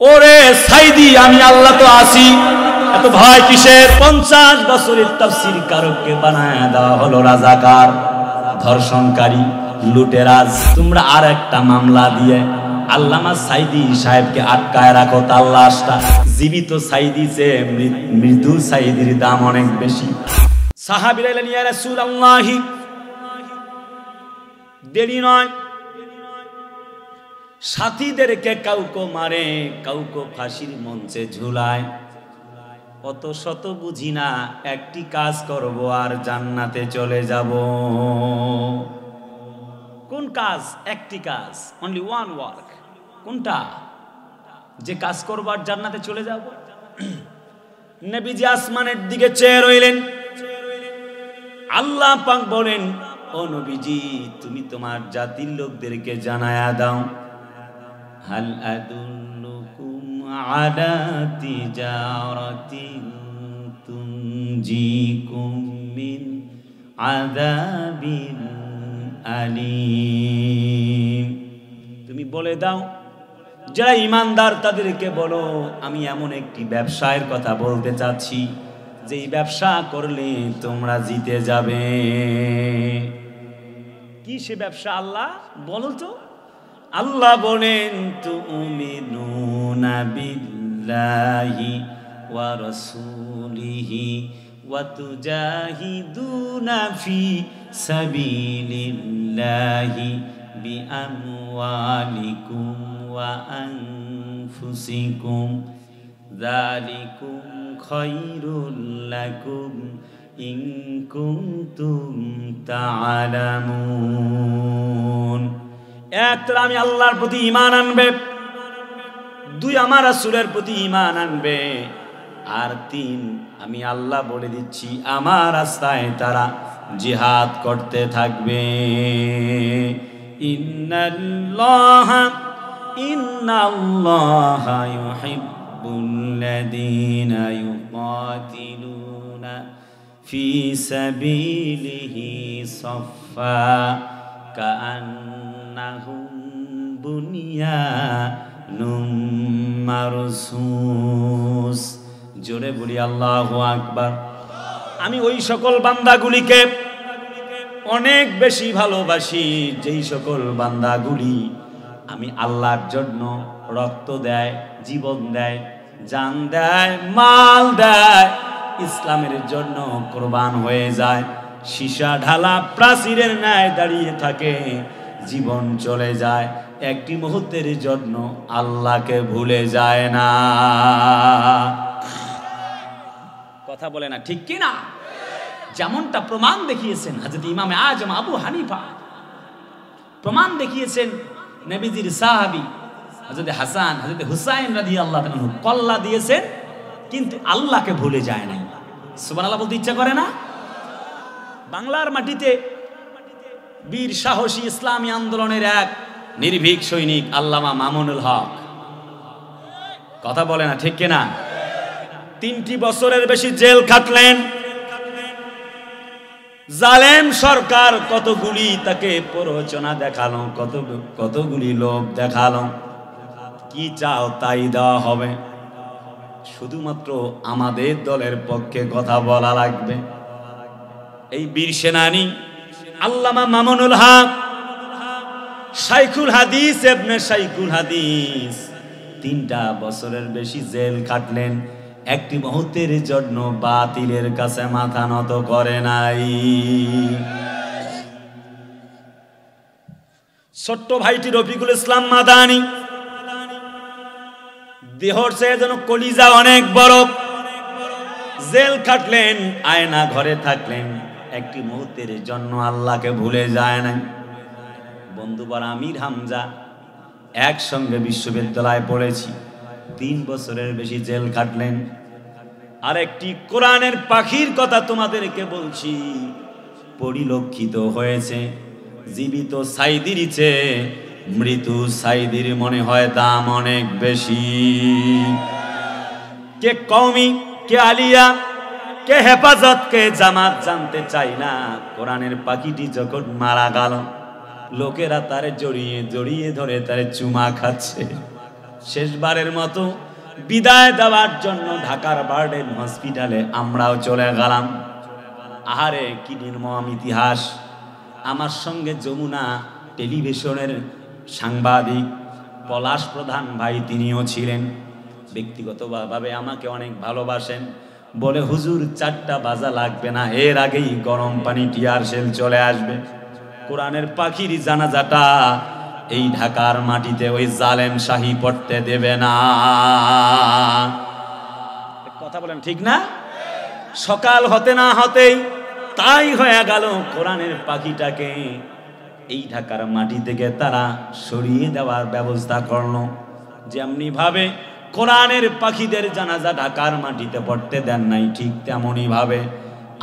ওরে সাইদি, আমি আল্লাহ তো আছি, এত ভয় কিসের? 50 বছরের তাফসীর কারককে বানায় দেওয়া হলো রাজাকার, ধর্ষণকারী, লুটেরাজ। তোমরা আর একটা মামলা দিয়ে আল্লামা সাইদি সাহেবকে আটকায় রাখো, তার লাশটা। জীবিত সাইদি চেয়ে মৃত্যু সাইদির দাম অনেক বেশি। সাহাবীরা বললেন, ইয়া রাসূলুল্লাহ, দেরি নয়। সাথীদেরকে কাউকে মারে, কাউকে ফাঁসির মঞ্চে ঝুলায়। অত শত বুঝি না, একটি কাজ করব আর জান্নাতে চলে যাব। কোন কাজ? একটি কাজ, অনলি ওয়ান ওয়ার্ক। কোনটা? যে কাজ করব আর জান্নাতে চলে যাব। নবীজি আসমানের দিকে চেয়ে রইলেন। আল্লাহ পাক বলেন, ও নবীজি, তুমি তোমার জাতির লোকদেরকে জানায়া দাও, হাল আদুল্লুকুম আলা তিজারাতিন তুনজিকুম মিন আযাবিন আলীম। তুমি বলে দাও, যারা ঈমানদার তাদেরকে বলো, আমি এমন একটি ব্যবসায়ের কথা বলতে চাচ্ছি, যে এই ব্যবসা করলে তোমরা জিতে যাবে। কি সে ব্যবসা? আল্লাহ বলো তো। আল্লাহ বলেন, তুমিনুনা বিল্লাহি ওয়া রাসূলিহি ওয়া তুজাহিদুনা ফি সাবিলিল্লাহি বিআমওয়ালিকুম ওয়া আনফুসিকুম, যালিকুম খায়রুল লাকুম ইন কুনতুম তা'লামুন। এক, আমি আল্লাহর প্রতি ঈমান আনবে। 2, আমার রাসূলের প্রতি ঈমান আনবে। আর 3, আমি আল্লাহ বলে দিচ্ছি, আমার রাস্তায় তারা জিহাদ করতে থাকবে। ইন্নাল্লাহা ইউহিব্বুল্লাযীনা ইউকাতিলুনা ফি সাবিলিহি সাফফা কাআন্নাহুম বুনিয়ানুম মারসুস। জোরে বলি আল্লাহু আকবার। আমি ওই সকল বান্দাগুলিকে অনেক বেশি ভালোবাসি, যেই সকল বান্দাগুলি আমি আল্লাহর জন্য রক্ত দেয়, জীবন দেয়, জান দেয়, মাল দেয়, ইসলামের জন্য কোরবান হয়ে যায়, সীসা ঢালা প্রাচীরের ন্যায় দাঁড়িয়ে থাকে, জীবন চলে যায়, একটি মুহূর্তের জন্য আল্লাহকে ভুলে যায় না। কথা বলে না, ঠিক কি না? যেমনটা প্রমাণ দেখিয়েছেন হযরত ইমামে আজম আবু হানিফা, প্রমাণ দেখিয়েছেন নবীজির সাহাবী হযরত হাসান, হযরত হুসাইন রাদিয়াল্লাহু তাআলা কল্লা দিয়েছেন, কিন্তু আল্লাহকে ভুলে যায় নাই। সুবহানাল্লাহ বলতে ইচ্ছা করে না? বাংলার মাটিতে বীর সাহসী ইসলামী আন্দোলনের এক নির্ভীক সৈনিক আল্লামা মামুনুল হক, কথা বলে না, ঠিক কিনা? 3টি বছরের বেশি জেল খাটলেন। জালেম সরকার কতগুলি তাকে প্ররোচনা দেখালো, কতগুলি লোভ দেখালো, কি চাও তাই দেওয়া হবে, শুধুমাত্র আমাদের দলের পক্ষে কথা বলা লাগবে। এই বীর সেনানী আল্লামা মামুনুল হক, শাইখুল হাদিস ইবনে শাইখুল হাদিস, 3টা বছরের বেশি জেল কাটলেন, একটি মুহূর্তের জন্য বাতিলের কাছে মাথা নত করে নাই। ছোট্ট ভাইটি রফিকুল ইসলাম মাদানী, দেহর চেয়ে যেন কলিজা অনেক বড়, জেল কাটলেন, আয়না ঘরে থাকলেন, একটি মুহূর্তের জন্য আল্লাহকে ভুলে যায় নাই। বন্ধুবার আমির হামজা একসঙ্গে বিশ্ববিদ্যালয়ে পড়েছি, 3 বছরের বেশি জেল কাটলেন। আর একটি কোরআনের পাখির কথা তোমাদেরকে বলছি, পরিলক্ষিত হয়েছে, জীবিত সাইদির চেয়ে মৃত্যু সাইদির মনে হয় দাম অনেক বেশি। কে কওমি, কে আলিয়া, কে হেফাজত, কে জামাত জানতে চাই না। কোরআনের পাখিটি যখন মারা গেল, লোকেরা তারে জড়িয়ে জড়িয়ে ধরে তারে চুমা খাচ্ছে। শেষবারের মতো বিদায় দেওয়ার জন্য ঢাকার বার্ডেন হসপিটালে আমরাও চলে গেলাম। আহারে কি নির্মম ইতিহাস! আমার সঙ্গে যমুনা টেলিভিশনের সাংবাদিক পলাশ প্রধান ভাই, তিনিও ছিলেন। ব্যক্তিগতভাবে আমাকে অনেক ভালোবাসেন। বলে, হুজুর 4টা বাজা লাগবে না, এর আগেই গরম পানি টিয়ার সেল চলে আসবে। কোরআনের পাখির জানাজাটা এই ঢাকার মাটিতে ওই জালেম শাহী পড়তে দেবে না। কথা বলেন ঠিক না? সকাল হতে না হতেই তাই হয়ে গেল, কোরআনের পাখিটাকে এই ঢাকার মাটি থেকে তারা সরিয়ে দেওয়ার ব্যবস্থা করলো। যেমনি ভাবে কোরআনের পাখিদের জানাজা ঢাকার মাটিতে পড়তে দেন নাই, ঠিক তেমনি ভাবে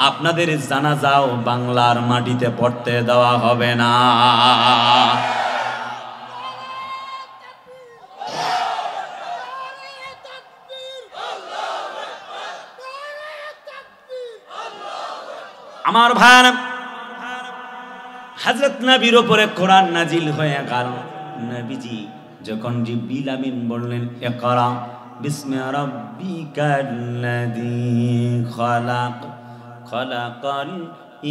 আপনাদের জানাজাও বাংলার মাটিতে পড়তে দেওয়া হবে না। আমার ভাই, হযরত নবীর উপরে কোরআন নাজিল হয়ে গেল। নবীজি যখন জিবরিল আমিন বললেন, ইকরা বিসমি রাব্বিকাল্লাযী খালাক খালাকাল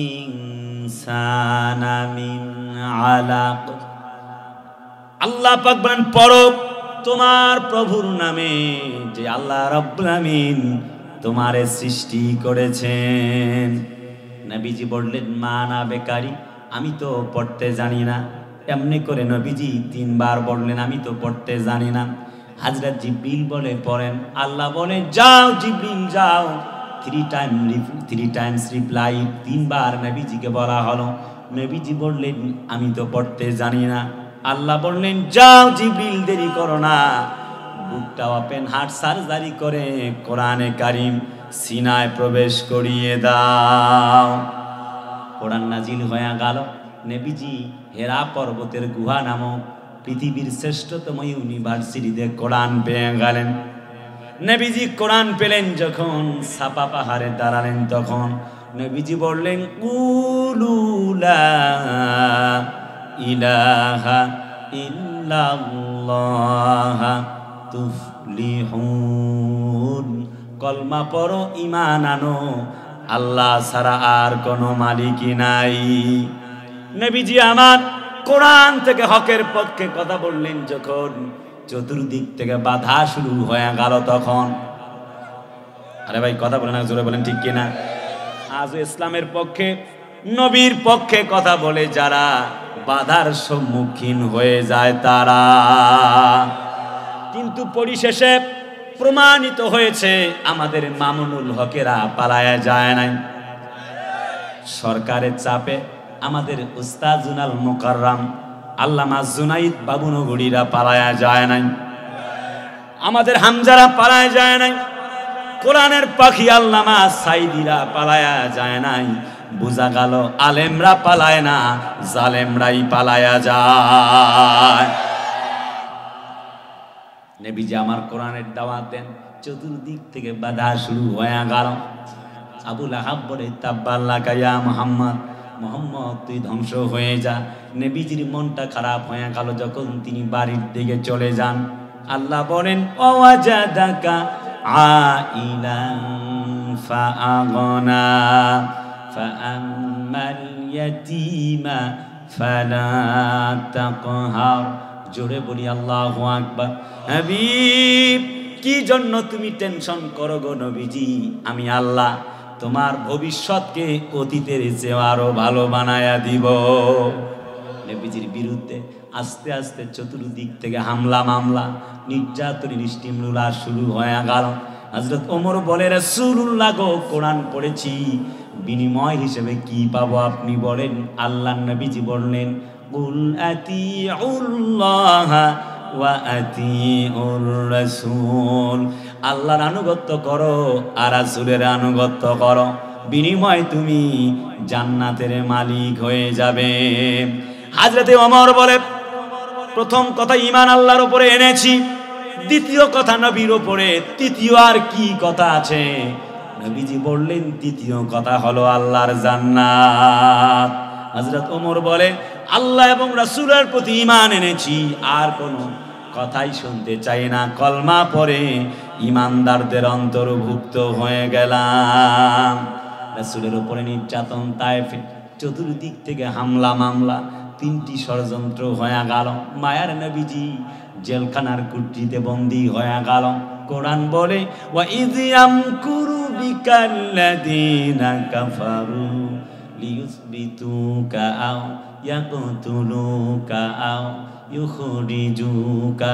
ইনসানা মিন আলাক। আল্লাহ পাক বলেন, পড়ো তোমার প্রভুর নামে, যে আল্লাহ রাব্বুল আমিন তোমারে সৃষ্টি করেছেন। নবীজি বললেন, মা না বেকারি, আমি তো পড়তে জানি না। এমনি করে নবীজি 3 বার বললেন, আমি তো পড়তে জানি না। হযরত জিবরিল বলে, পড়েন। আল্লাহ বলে, যাও জিবরিল যাও। 3 টাইমস রিপ্লাই, 3 বার নবীজিকে বলা হলো। নবীজি বললেন, আমি তো পড়তে জানি না। আল্লাহ বললেন, যাও জিবরিল, দেরি করো না, বুকটা ওপেন হার্ট সার্জারি করে কোরআনে কারীম সিনায় প্রবেশ করিয়ে দাও। কোরআন নাজিল হয়ে গেল। নবীজি হেরা পর্বতের গুহা নামক পৃথিবীর শ্রেষ্ঠতম ইউনিভার্সিটিতে কোরআন পেয়ে গেলেন। নবীজি কোরআন পেলেন যখন, সাফা পাহাড়ে দাঁড়ালেন, তখন নবীজি বললেন, কুলু লা ইলাহা ইল্লাল্লাহ তুফলিহুন। কলমা পড়ো, ঈমান আনো, আল্লাহ ছাড়া আর কোনো মালিকই নাই। নবীজি আমার কোরআন থেকে হকের পক্ষে কথা বললেন যখন, চতুর্দিক থেকে বাধা শুরু হয়ে গেল তখন। আরে ভাই কথা বলেন না, জোরে বলেন ঠিক কিনা? আজ ইসলামের পক্ষে, নবীর পক্ষে কথা বলে যারা বাধার সম্মুখীন হয়ে যায় তারা, কিন্তু পরিশেষে প্রমাণিত হয়েছে আমাদের মামুনুল হকেরা পালায়া যায় নাই। সরকারের চাপে আমাদের উস্তাজুনাল মুকাররম আল্লামা জুনাইদ বাবুনগরীরা পালায়া যায় নাই, আমাদের হামজারা পালায়া যায় নাই, কোরআনের পাখি আল্লামা সাইদিরা পালায়া যায় নাই। বুঝা গেল আলেমরা পালায় না, জালেমরাই পালায়া যায়। নবীজি আমার কোরআনের দাওয়াত দেন, চতুর্দিক থেকে বাধা শুরু হয়ে গেল। আবু লাহাব বলে, তাব্বাল্লাকা ইয়া মুহাম্মদ, মুহাম্মদ তুই ধ্বংস হয়ে যা। নবীজির মনটা খারাপ হয়ে গেল যখন তিনি বাড়ির দিকে চলে যান। আল্লাহ বলেন, ওয়াজাদাকা আইলান ফাআগনা ফাআম্মাল ইয়াতীমা ফালা তাকহার। জোরে বলি আল্লাহু আকবার। হাবিব, কি জন্য তুমি টেনশন করো গো নবীজি? আমি আল্লাহ তোমার ভবিষ্যৎকে অতীতের চেয়ে আরো ভালো বানায়া দিব। নবীজির বিরুদ্ধে আস্তে আস্তে চতুর্দিক থেকে হামলা মামলা, নির্যাতনী নিষ্ঠুরতা শুরু হয়ে গেল। হযরত ওমর বলে, রাসূলুল্লাহ গো, কোরআন পড়েছি, বিনিময় হিসেবে কি পাবো আপনি বলেন? আল্লাহর নবীজি বললেন, কুল আতিউল্লাহ ওয়া আতিউর রাসূল। আল্লাহর আনুগত্য করো আর রাসূলের আনুগত্য করো, বিনিময় তুমি জান্নাতের মালিক হয়ে যাবে। হযরতে ওমর বলে, প্রথম কথা ঈমান আল্লাহর উপরে এনেছি, দ্বিতীয় কথা নবীর উপরে, তৃতীয় আর কি কথা আছে? নবীজি বললেন, তৃতীয় কথা হলো আল্লাহর জান্নাত। হযরত ওমর বলে, আল্লাহ এবং রাসূলের প্রতি ঈমান এনেছি, আর কোনো কথাই শুনতে চাই না, কলমা পড়ে ইমানদারদের অন্তর্ভুক্ত হয়ে গেলাম। রাসূলের উপরে নির্যাতন, তায়েফে চতুর্দিক থেকে হামলা মামলা, 3টি ষড়যন্ত্র হয়ে গেল। মায়ার নবীজি জেলখানার কুঠিতে বন্দী হয়ে গেল। কোরআন বলে ওয়া ইয ইয়ামকুরু বিকাল্লাযীনা কাফারু লিয়ুসবিতুকা আও ইয়াকতুলুকা আও ইউখরিজুকা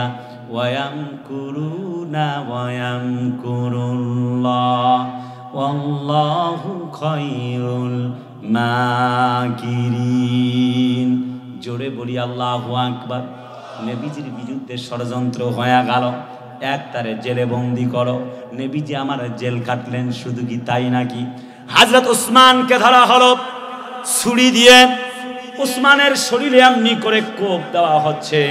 ওয়া ইয়ামকুরুনা ওয়া ইয়ামকুরুল্লাহ ওয়াল্লাহু খায়রুল মাকিরিন। জোরে বলি আল্লাহু আকবার। নবীজির বিরুদ্ধে ষড়যন্ত্র হয়ে গেল, এক তারে জেলে বন্দি করো। নবীজি আমার জেল কাটলেন, শুধু কি তাই নাকি? হযরত উসমানকে ধরা হলো ছুরি দিয়ে, উসমানের শরীরে এমনি করে কোপ দেওয়া হচ্ছে,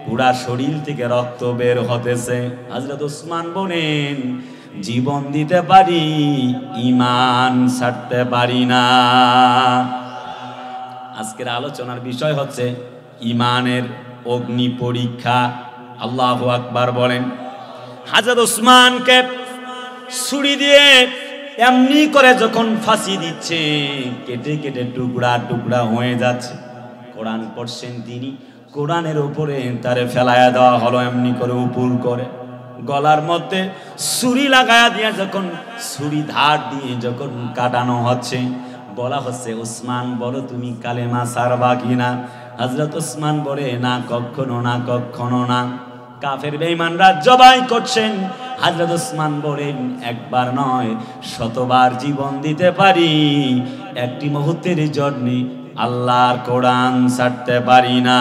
পুরা শরীর থেকে রক্ত বের হতেছে। হযরত উসমান বলেন জীবন দিতে পারি, ঈমান ছাড়তে পারি না। আজকের আলোচনার বিষয় হচ্ছে ঈমানের অগ্নি পরীক্ষা। আল্লাহু আকবার বলেন। হযরত উসমানকে ছুরি দিয়ে এমনি করে যখন ফাঁসি দিচ্ছে, কেটে কেটে টুকরা টুকরা হয়ে যাচ্ছে। কোরআন পড়ছেন তিনি, কোরআনের উপরে তারে ফেলায়া দেওয়া হলো এমনি করে উপর করে। গলার মধ্যে ছুরি লাগায়া দিয়ে যখন ছুরি ধার দিয়ে যখন কাটানো হচ্ছে, বলা হচ্ছে উসমান বলো তুমি কালেমা ছাড়বা কিনা? হযরত উসমান বলে না, কখনো না, কখনো না। কাফের বেঈমানরা জবাই করছেন, হযরত উসমান বলেন একবার নয় শতবার জীবন দিতে পারি, একটি মুহূর্তের জন্য আল্লাহর কোরআন ছাড়তে পারি না।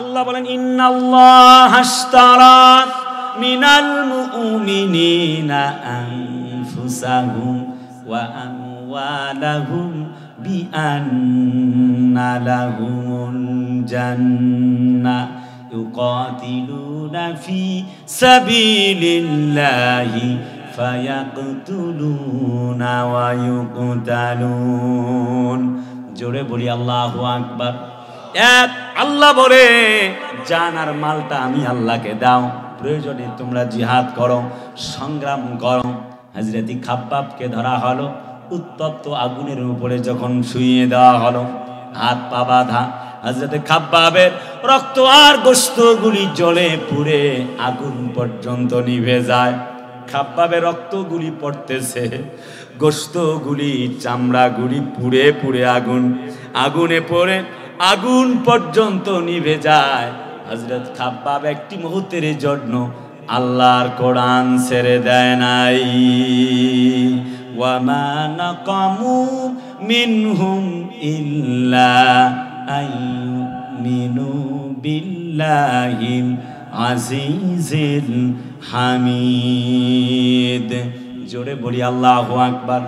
আল্লাহ বলেন ইন্নাল্লাহা আশতারা মিনাল মুমিনিনা আনফুসাহুম ওয়া আমওয়ালাহুম বিআন্না লাহুমুল জান্নাহ ইউকাতিলুনা ফি সাবিলিল্লাহি ফায়াকতুলুনা ওয়া ইউকতালুন। জোরে বলি আল্লাহু আকবার। এক আল্লাহ বলে জান আর মালটা আমি আল্লাহকে দাও, প্রয়োজনে তোমরা জিহাদ করো, সংগ্রাম করো। হযরত খাব্বাবকে ধরা হলো, উত্তপ্ত আগুনের উপরে যখন শুইয়ে দেওয়া হলো, হাত পা বাঁধা। হযরত খাব্বাবের রক্ত আর গোশতগুলি জ্বলে পুড়ে আগুন পর্যন্ত নিভে যায়। খাব্বাবের রক্তগুলি পড়তেছে, গোশতগুলি চামড়াগুলি পুড়ে পুড়ে আগুনে পড়ে আগুন পর্যন্ত নিভে যায়। হযরত খাব্বাব একটি মুহূর্তের জন্য আল্লাহর কোরআন ছেড়ে দেয় নাই। ওয়া মা নাকামু মিনহুম ইল্লা আইয়ুমিনু বিল্লাহিল আজিজিল হামিদ। জোরে বলি আল্লাহু আকবার।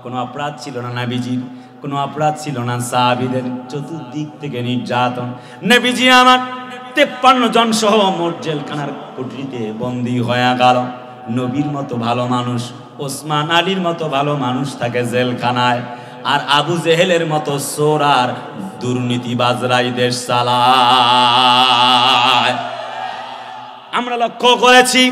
কোনো অপরাধ ছিল না নবীজির, কোনো অপরাধ ছিল না সাহাবীদের, চতুর্দিক থেকে নির্যাতন। নবীজি আমার 53 জন সহ মোট জেলখানার কুঠরিতে বন্দী হয়ে গেল। নবীর মতো ভালো মানুষ, ওসমান আলীর মতো ভালো মানুষ থাকে জেলখানায়, আর আবু জেহেলের মতো চোর আর দুর্নীতিবাজরাই দেশ চালায়। আমরা লক্ষ্য করেছি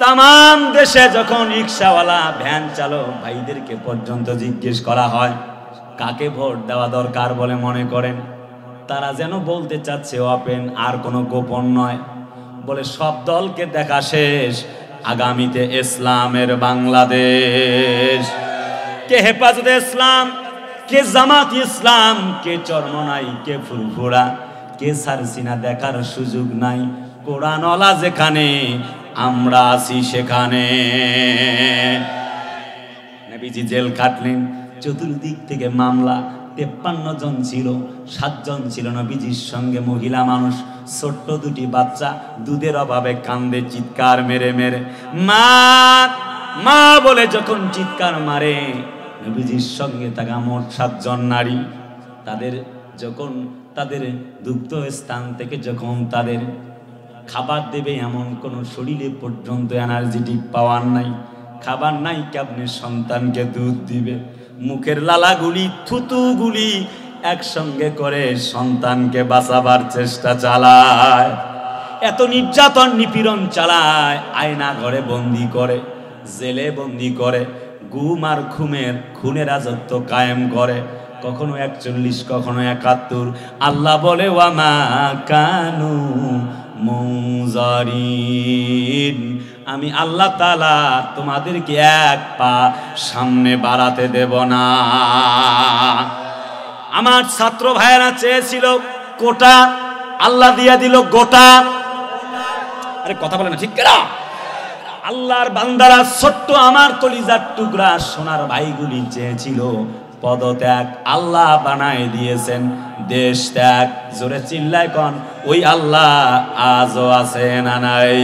তাম দেশে যখন রিক্সাওয়ালা ভ্যান চালক ভাইদেরকে পর্যন্ত জিজ্ঞেস করা হয় কাকে ভোট দেওয়া দরকার বলে মনে করেন, তারা যেন বলতে চাচ্ছে ওপেন, আর কোনো গোপন নয়। বলে সব দলকে দেখা শেষ, আগামীতে ইসলামের বাংলাদেশ। কে হেফাজতে ইসলাম, কে জামাত ইসলাম, কে চরমনাই, কে ফুরফুরা, কে সারসিনা দেখার সুযোগ নাই। কোরআনওয়ালা যেখানে আমরা আছি সেখানে। নবীজি জেল কাটলেন, চতুর্দিক থেকে মামলা। 53 জন ছিল, 7 জন ছিল নবীজির সঙ্গে মহিলা মানুষ, ছোট্ট 2টি বাচ্চা দুধের অভাবে কান্দে চিৎকার মেরে মেরে। মা মা বলে যখন চিৎকার মারে, নবীজির সঙ্গে থাকা মোট 7 জন নারী, তাদের যখন তাদের দুগ্ধ স্থান থেকে যখন তাদের খাবার দেবে, এমন কোনো শরীরে পর্যন্ত এনার্জেটিক পাওয়ার নাই, খাবার নাই, কেমনে সন্তানকে দুধ দিবে? মুখের লালাগুলি, থুতুগুলি একসঙ্গে করে সন্তানকে বাঁচাবার চেষ্টা চালায়, এত নির্যাতন নিপীড়ন চালায়, আয়না ঘরে বন্দি করে, জেলে বন্দি করে, গুম আর খুনের রাজত্ব কায়েম করে, কখনো 41, কখনো 71। আল্লাহ বলে ওয়ামা কানু মুনজারিন, আমি আল্লাহ তাআলা তোমাদেরকে এক পা সামনে বাড়াতে দেব না। আমার ছাত্র ভাইয়েরা চেয়েছিল কোটা, আল্লাহ দিয়া দিল গোটা। আরে কথা বলে না ঠিক কিনা? আল্লাহর বান্দারা ছোট্ট আমার কলিজার টুকরা সোনার ভাইগুলি চেয়েছিল পদত্যাগ, আল্লাহ বানায় দিয়েছেন দেশ ত্যাগ। জোরে চিল্লায় কোন ওই আল্লাহ আজও আছে না নাই?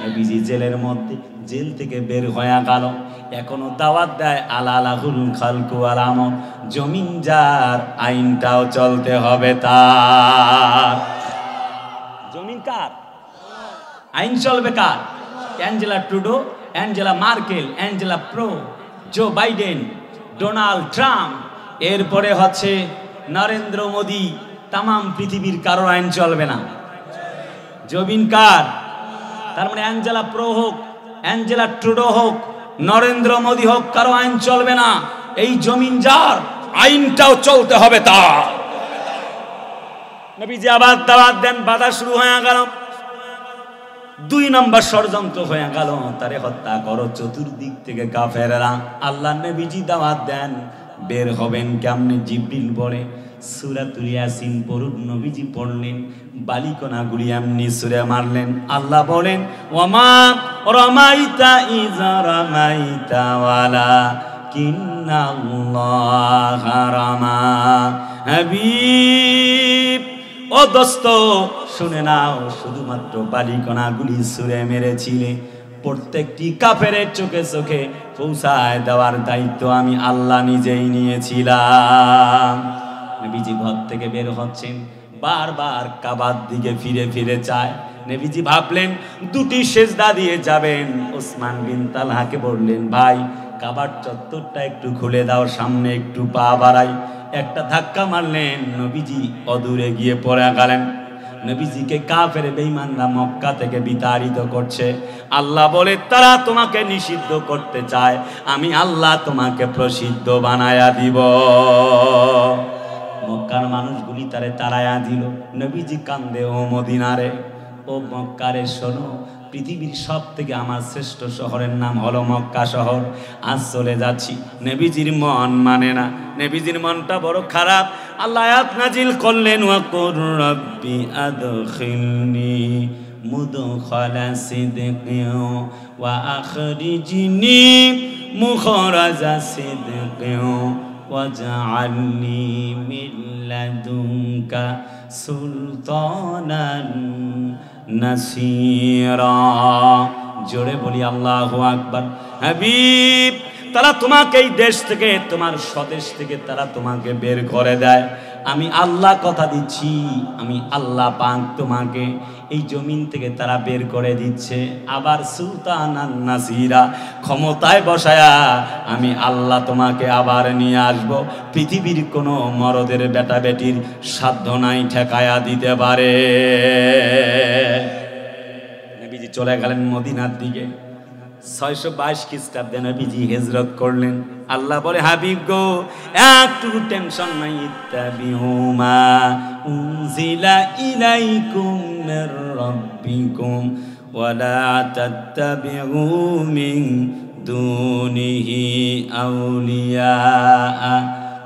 নবীজি জেলের মধ্যে, জেল থেকে বের হয়ে গেল, এখনো দাওয়াত দেয় আলা লাহুল খালকু ওয়াল আমর, জমিন যার আইনটাও চলতে হবে তার। জমিন কার? আইন চলবে কার? Angela Trudeau, Angela Merkel, Angela প্রো, জো বাইডেন, ডোনাল্ড ট্রাম্প, এরপরে হচ্ছে নরেন্দ্র মোদি, তামাম পৃথিবীর কারোর আইন চলবে না। জমিন কার? তার মানে অ্যাঞ্জেলা প্রো হোক, অ্যাঞ্জেলা ট্রুডো হোক, নরেন্দ্র মোদি হোক, কারো আইন চলবে না। এই জমিন যার, আইনটাও চলতে হবে তার। নবীজি আবার দাওয়াত দেন, বাধা শুরু হয়ে গেল। 2 নম্বর ষড়যন্ত্র হয়ে গেল, তারে হত্যা করো। চতুর্দিক থেকে কাফেররা। আল্লাহ নবীজি দাওয়াত দেন, বের হবেন কেমনে? জিবরিল বলে সূরাতুল ইয়াসিন পড়ুন। নবীজি পড়লেন, বালিকণাগুলি এমনি ছুঁড়ে মারলেন। আল্লাহ বলেন ওয়ামা রামাইতা ইযা রামাইতা ওয়ালাকিন্নাল্লাহা রামা। হাবিব ও দোস্ত শুনে নাও, শুধুমাত্র বালিকণাগুলি ছুঁড়ে মেরেছিলে, প্রত্যেকটি কাফেরের চোখে চোখে পৌঁছায় দেওয়ার দায়িত্ব আমি আল্লাহ নিজেই নিয়েছিলাম। নবীজি ঘর থেকে বের হচ্ছেন, বারবার কাবার দিকে ফিরে ফিরে চায়। নবীজি ভাবলেন 2টি সেজদা দিয়ে যাবেন। ওসমান বিন তালহাকে বললেন, ভাই কাবার চত্বরটা একটু খুলে দাও, সামনে একটু পা বাড়াই। একটা ধাক্কা মারলেন, নবীজি অদূরে গিয়ে পড়ে গেলেন। নবীজিকে কাফের বেঈমানরা মক্কা থেকে বিতাড়িত করছে। আল্লাহ বলে তারা তোমাকে নিষিদ্ধ করতে চায়, আমি আল্লাহ তোমাকে প্রসিদ্ধ বানায়া দিব। মক্কার মানুষগুলি তারে তাড়ায়া দিল। নবীজি কান্দে, ও মদিনারে, ও মক্কারে শোনো, পৃথিবীর সব থেকে আমার শ্রেষ্ঠ শহরের নাম হলো মক্কা শহর। আজ চলে যাচ্ছি। নবীজির মন মানে না, নবীজির মনটা বড় খারাপ। আল্লাহ আয়াত নাজিল করলেন, ওয়া কুর রাব্বি আদখিলনি মুদখালা সিদকিন ওয়া আখরিজনি মুখরাজা সিদকিন ওয়াজআলনি মিন লাদুনকা সুলতানান নাসিরা। জোরে বলি আল্লাহু আকবার। হাবিব, তারা তোমাকে এই দেশ থেকে, তোমার স্বদেশ থেকে তারা তোমাকে বের করে দেয়, আমি আল্লাহ কথা দিচ্ছি, আমি আল্লাহ পাক তোমাকে এই জমিন থেকে তারা বের করে দিচ্ছে। আবার সুলতানান নাসিরা, ক্ষমতায় বসায়া আমি আল্লাহ তোমাকে আবার নিয়ে আসব। পৃথিবীর কোনো মরদের বেটা বেটির সাধ্য নাই ঠেকায়া দিতে পারে। নবীজি চলে গেলেন মদিনার দিকে। 622 খ্রিস্টাব্দে নবীজি হিজরত করলেন। আল্লাহ বলে, হাবিব গো, একটু টেনশন নাই, ইত্তাবিউমা উনজিলা ইলাইকুম মির রাব্বিকুম ওয়ালা তাত্তাবিউ মিন দুনিহি আউলিয়া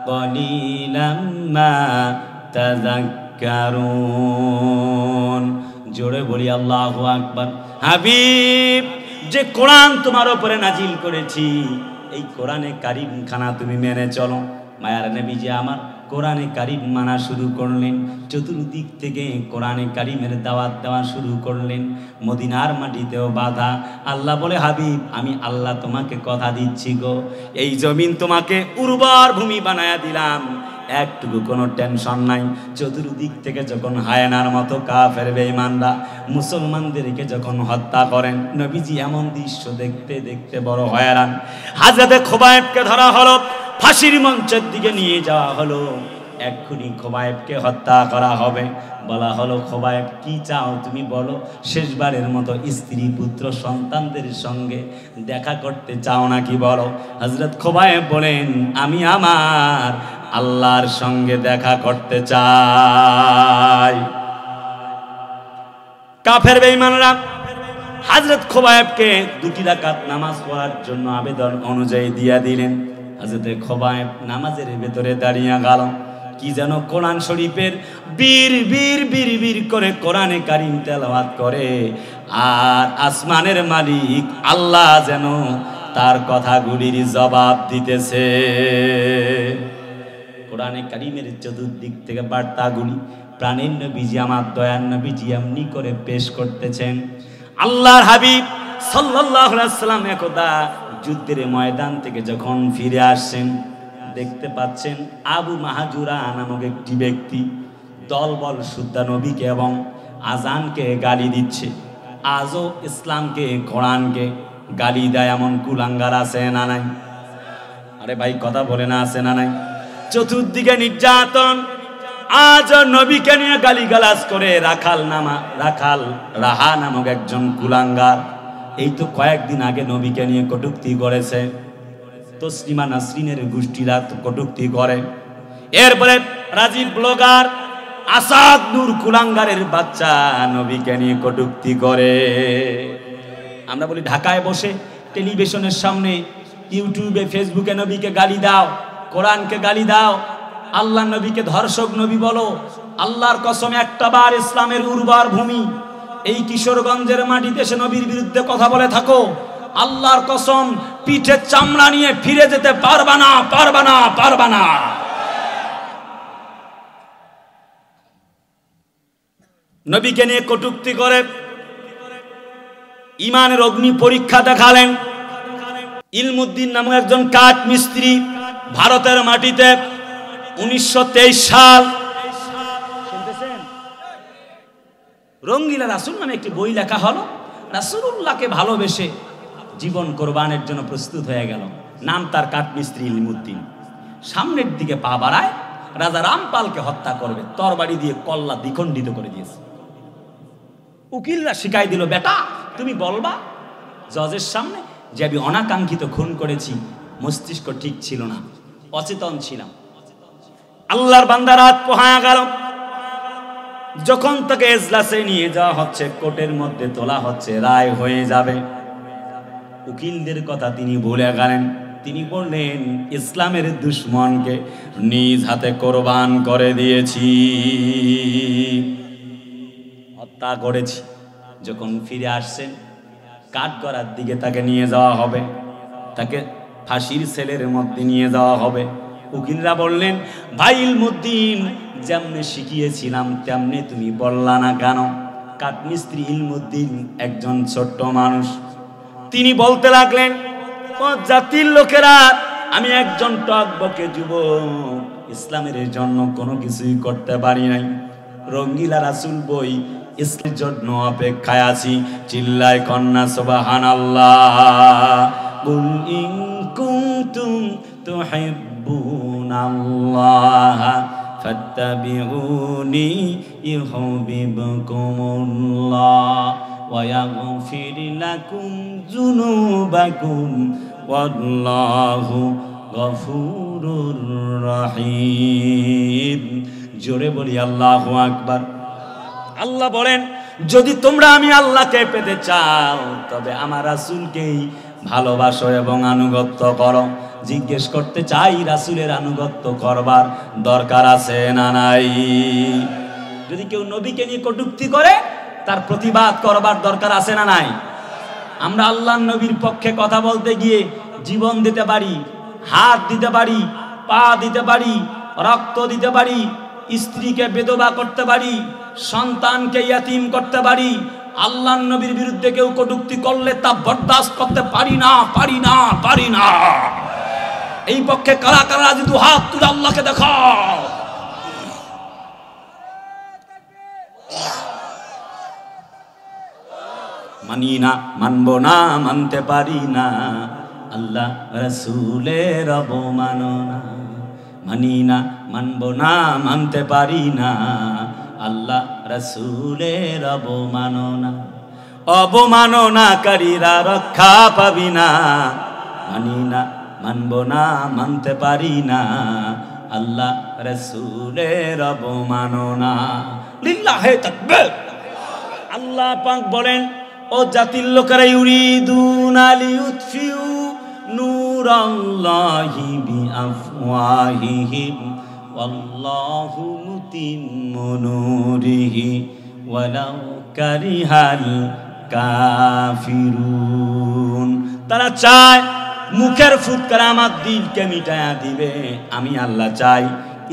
কলিলাম মা তাযাক্কারুন। জোরে বলি আল্লাহু আকবার। হাবিব, যে কোরআন তোমার উপরে নাজিল করেছি, এই কোরআনে কারিম খানা তুমি মেনে চলো। মায়ার নবীজি আমার কোরআনে কারিম মানা শুরু করলেন। চতুর্দিক থেকে কোরআনে কারিমের দাওয়াত দেওয়া শুরু করলেন। মদিনার মাটিতেও বাধা। আল্লাহ বলে, হাবিব, আমি আল্লাহ তোমাকে কথা দিচ্ছি গো, এই জমিন তোমাকে উর্বর ভূমি বানায়া দিলাম, একটুকু কোনো টেনশন নাই। চতুর্দিক থেকে যখন হায়নার মতো কাফের বেঈমানরা মুসলমানদেরকে যখন হত্যা করেন, নবীজি এমন দৃশ্য দেখতে দেখতে বড় হয়রান। হযরতে খুবাইবকে ধরা হলো, ফাঁসির মঞ্চের দিকে নিয়ে যাওয়া হলো। এক্ষুনি খোবায়েবকে হত্যা করা হবে। বলা হলো, খোবায়েব কি চাও তুমি বলো? শেষবারের মতো স্ত্রী পুত্র সন্তানদের সঙ্গে দেখা করতে চাও নাকি বলো? হযরত খোবায়েব বলেন, আমি আমার আল্লাহর সঙ্গে দেখা করতে চাই। কাফের বেঈমানরা হযরত খোবায়েবকে 2 রাকাত নামাজ পড়ার জন্য আবেদন অনুযায়ী দিয়া দিলেন। হযরত খোবায়েব নামাজের ভেতরে দাঁড়িয়ে গেল। কি যেন কোরআন শরীফের বীর বীর বীর বীর করে কোরআনে কারীম তেলাওয়াত করে, আর আসমানের মালিক আল্লাহ যেন তার কথাগুলির জবাব দিতেছে। কোরআনে কারীমের চতুর্দিক থেকে বার্তাগুলি প্রাণের নবীজি, আমার দয়ার নবীজি এমনি করে পেশ করতেছেন। আল্লাহর হাবিব সাল্লাল্লাহু আলাইহি ওয়াসাল্লাম একদা যুদ্ধের ময়দান থেকে যখন ফিরে আসছেন, দেখতে পাচ্ছেন আবু মাহাজুরা নামক একটি ব্যক্তি দলবল সুদ্ধা নবীকে এবং আজানকে গালি দিচ্ছে। আজও ইসলামকে, কোরআনকে গালি দেয় এমন কুলাঙ্গার আছে না নাই? আরে ভাই কথা বলে না, আছে না নাই? চতুর্দিকে নির্যাতন, আজ নবীকে নিয়ে গালিগালাজ করে রাখাল রাহা নামক একজন কুলাঙ্গার এই তো কয়েকদিন আগে নবীকে নিয়ে কটূক্তি করেছে। তসলিমা নাসরিনের গোষ্ঠীরা কটূক্তি করে। এরপরে রাজীব ব্লগার আসাদ নূর কুলাঙ্গারের বাচ্চা নবীকে নিয়ে কটূক্তি করে। আমরা বলি ঢাকায় বসে টেলিভিশনের সামনে, ইউটিউবে, ফেসবুকে নবীকে গালি দাও, কোরআনকে গালি দাও, আল্লাহ নবীকে ধর্ষক নবী বলো। আল্লাহর কসম, একটা বার ইসলামের উর্বর ভূমি এই কিশোরগঞ্জের মাটিতে এসে নবীর বিরুদ্ধে কথা বলে থাকো, আল্লাহর কসম পিঠে চামড়া নিয়ে ফিরে যেতে পারবা না, পারবা না, পারবা না। নবীকে নিয়ে কটূক্তি করে ইমানের অগ্নি পরীক্ষা দেখালেন। ইলমুদ্দিন নামক একজন কাঠ মিস্ত্রি ভারতের মাটিতে 1923 সাল, শুনতেছেন, রঙ্গিলা রাসূল নামে একটি বই লেখা হলো। রাসূলুল্লাহকে ভালোবেসে জীবন কোরবানের জন্য প্রস্তুত হয়ে গেল। নাম তার কাঠমিস্ত্রি ইলমুদ্দিন। সামনের দিকে পা বাড়ায়, রাজা রামপালকে হত্যা করবে, তরবারি দিয়ে কল্লা দ্বিখণ্ডিত করে দিয়েছে। উকিলরা শিখাই দিল, বেটা তুমি বলবা জজের সামনে যে আমি অনাকাঙ্ক্ষিত খুন করেছি, মস্তিষ্ক ঠিক ছিল না, অচেতন ছিলাম। আল্লাহর বান্দা রাত পোহায়া গেল। যখন তাকে এজলাসে নিয়ে যাওয়া হচ্ছে, কোর্টের মধ্যে তোলা হচ্ছে, রায় হয়ে যাবে, উকিলদের কথা তিনি ভুলে গেলেন। তিনি বললেন, ইসলামের দুশমনকে নিজ হাতে কোরবান করে দিয়েছি, হত্যা করেছি। যখন ফিরে আসছেন, কাঠগড়ার দিকে তাকে নিয়ে যাওয়া হবে, তাকে ফাঁসির সেলের মধ্যে নিয়ে যাওয়া হবে। উকিলরা বললেন, ভাই ইলমুদ্দিন, যেমনে শিখিয়েছিলাম তেমনি তুমি বললা না কেন? কাঠমিস্ত্রি ইলমুদ্দিন একজন ছোট্ট মানুষ, তিনি বলতে লাগলেন, ও জাতির লোকেরা, আমি একজন টকবকে যুবক, ইসলামের জন্য কোনো কিছুই করতে পারি নাই। রঙ্গিলা রাসূল বই ইসলামের জন্য অপেক্ষায় আছি। চিল্লায় কন্যা সুবহানাল্লাহ। কুল ইন কুনতুম তুহিব্বুনাল্লাহ ফাত্তাবিউনি ইউহিব্বুকুমুল্লাহ ওয়া ইয়াগফির লাকুম যুনুবাকুম ওয়াল্লাহু গফুরুর রহিম। জোরে বলি আল্লাহু আকবার। আল্লাহ বলেন, যদি তোমরা আমি আল্লাহকে পেতে চাও তবে আমার রাসূলকেই ভালোবাসো এবং আনুগত্য করো। জিজ্ঞেস করতে চাই, রাসূলের আনুগত্য করবার দরকার আছে না নাই? যদি কেউ নবীকে নিয়ে কটূক্তি করে, তার প্রতিবাদ করবার দরকার আছে না নাই? আমরা আল্লাহর নবীর পক্ষে কথা বলতে গিয়ে জীবন দিতে পারি, হাত দিতে পারি, পা দিতে পারি, রক্ত দিতে পারি, স্ত্রীকে বিধবা করতে পারি, সন্তানকে ইয়াতীম করতে পারি। আল্লাহর নবীর বিরুদ্ধে কেউ কটূক্তি করলে তা বরদাস্ত করতে পারি না, পারি না, পারি না। এই পক্ষে কারা কারা যদি হাত তুলে আল্লাহকে দেখাও। মানি না, মানবো না, মানতে পারি না আল্লাহ রাসূলের অবমাননা। মানি না, মানব না, মানতে পারি না, আল্লাহ রাসূলের অবমাননা, অবমাননাকারীরা রক্ষা পাবি না, মানি না, মানব না, মানতে পারি না, আল্লাহ রাসূলের অবমাননা। লিল্লাহে তাকবীর। আল্লাহ পাক বলেন, ও জাতির লোকেরা, ইউরিদুনা লিইউতফিউ নূরাল্লাহি বিআফওয়াহিহিম ওয়াল্লাহু মুতিম্মু নূরিহি ওয়ালাউ কারিহাল কাফিরুন। তারা চায় মুখের ফুৎকার আমার দিলকে মিটায়া দিবে। আমি আল্লাহ চাই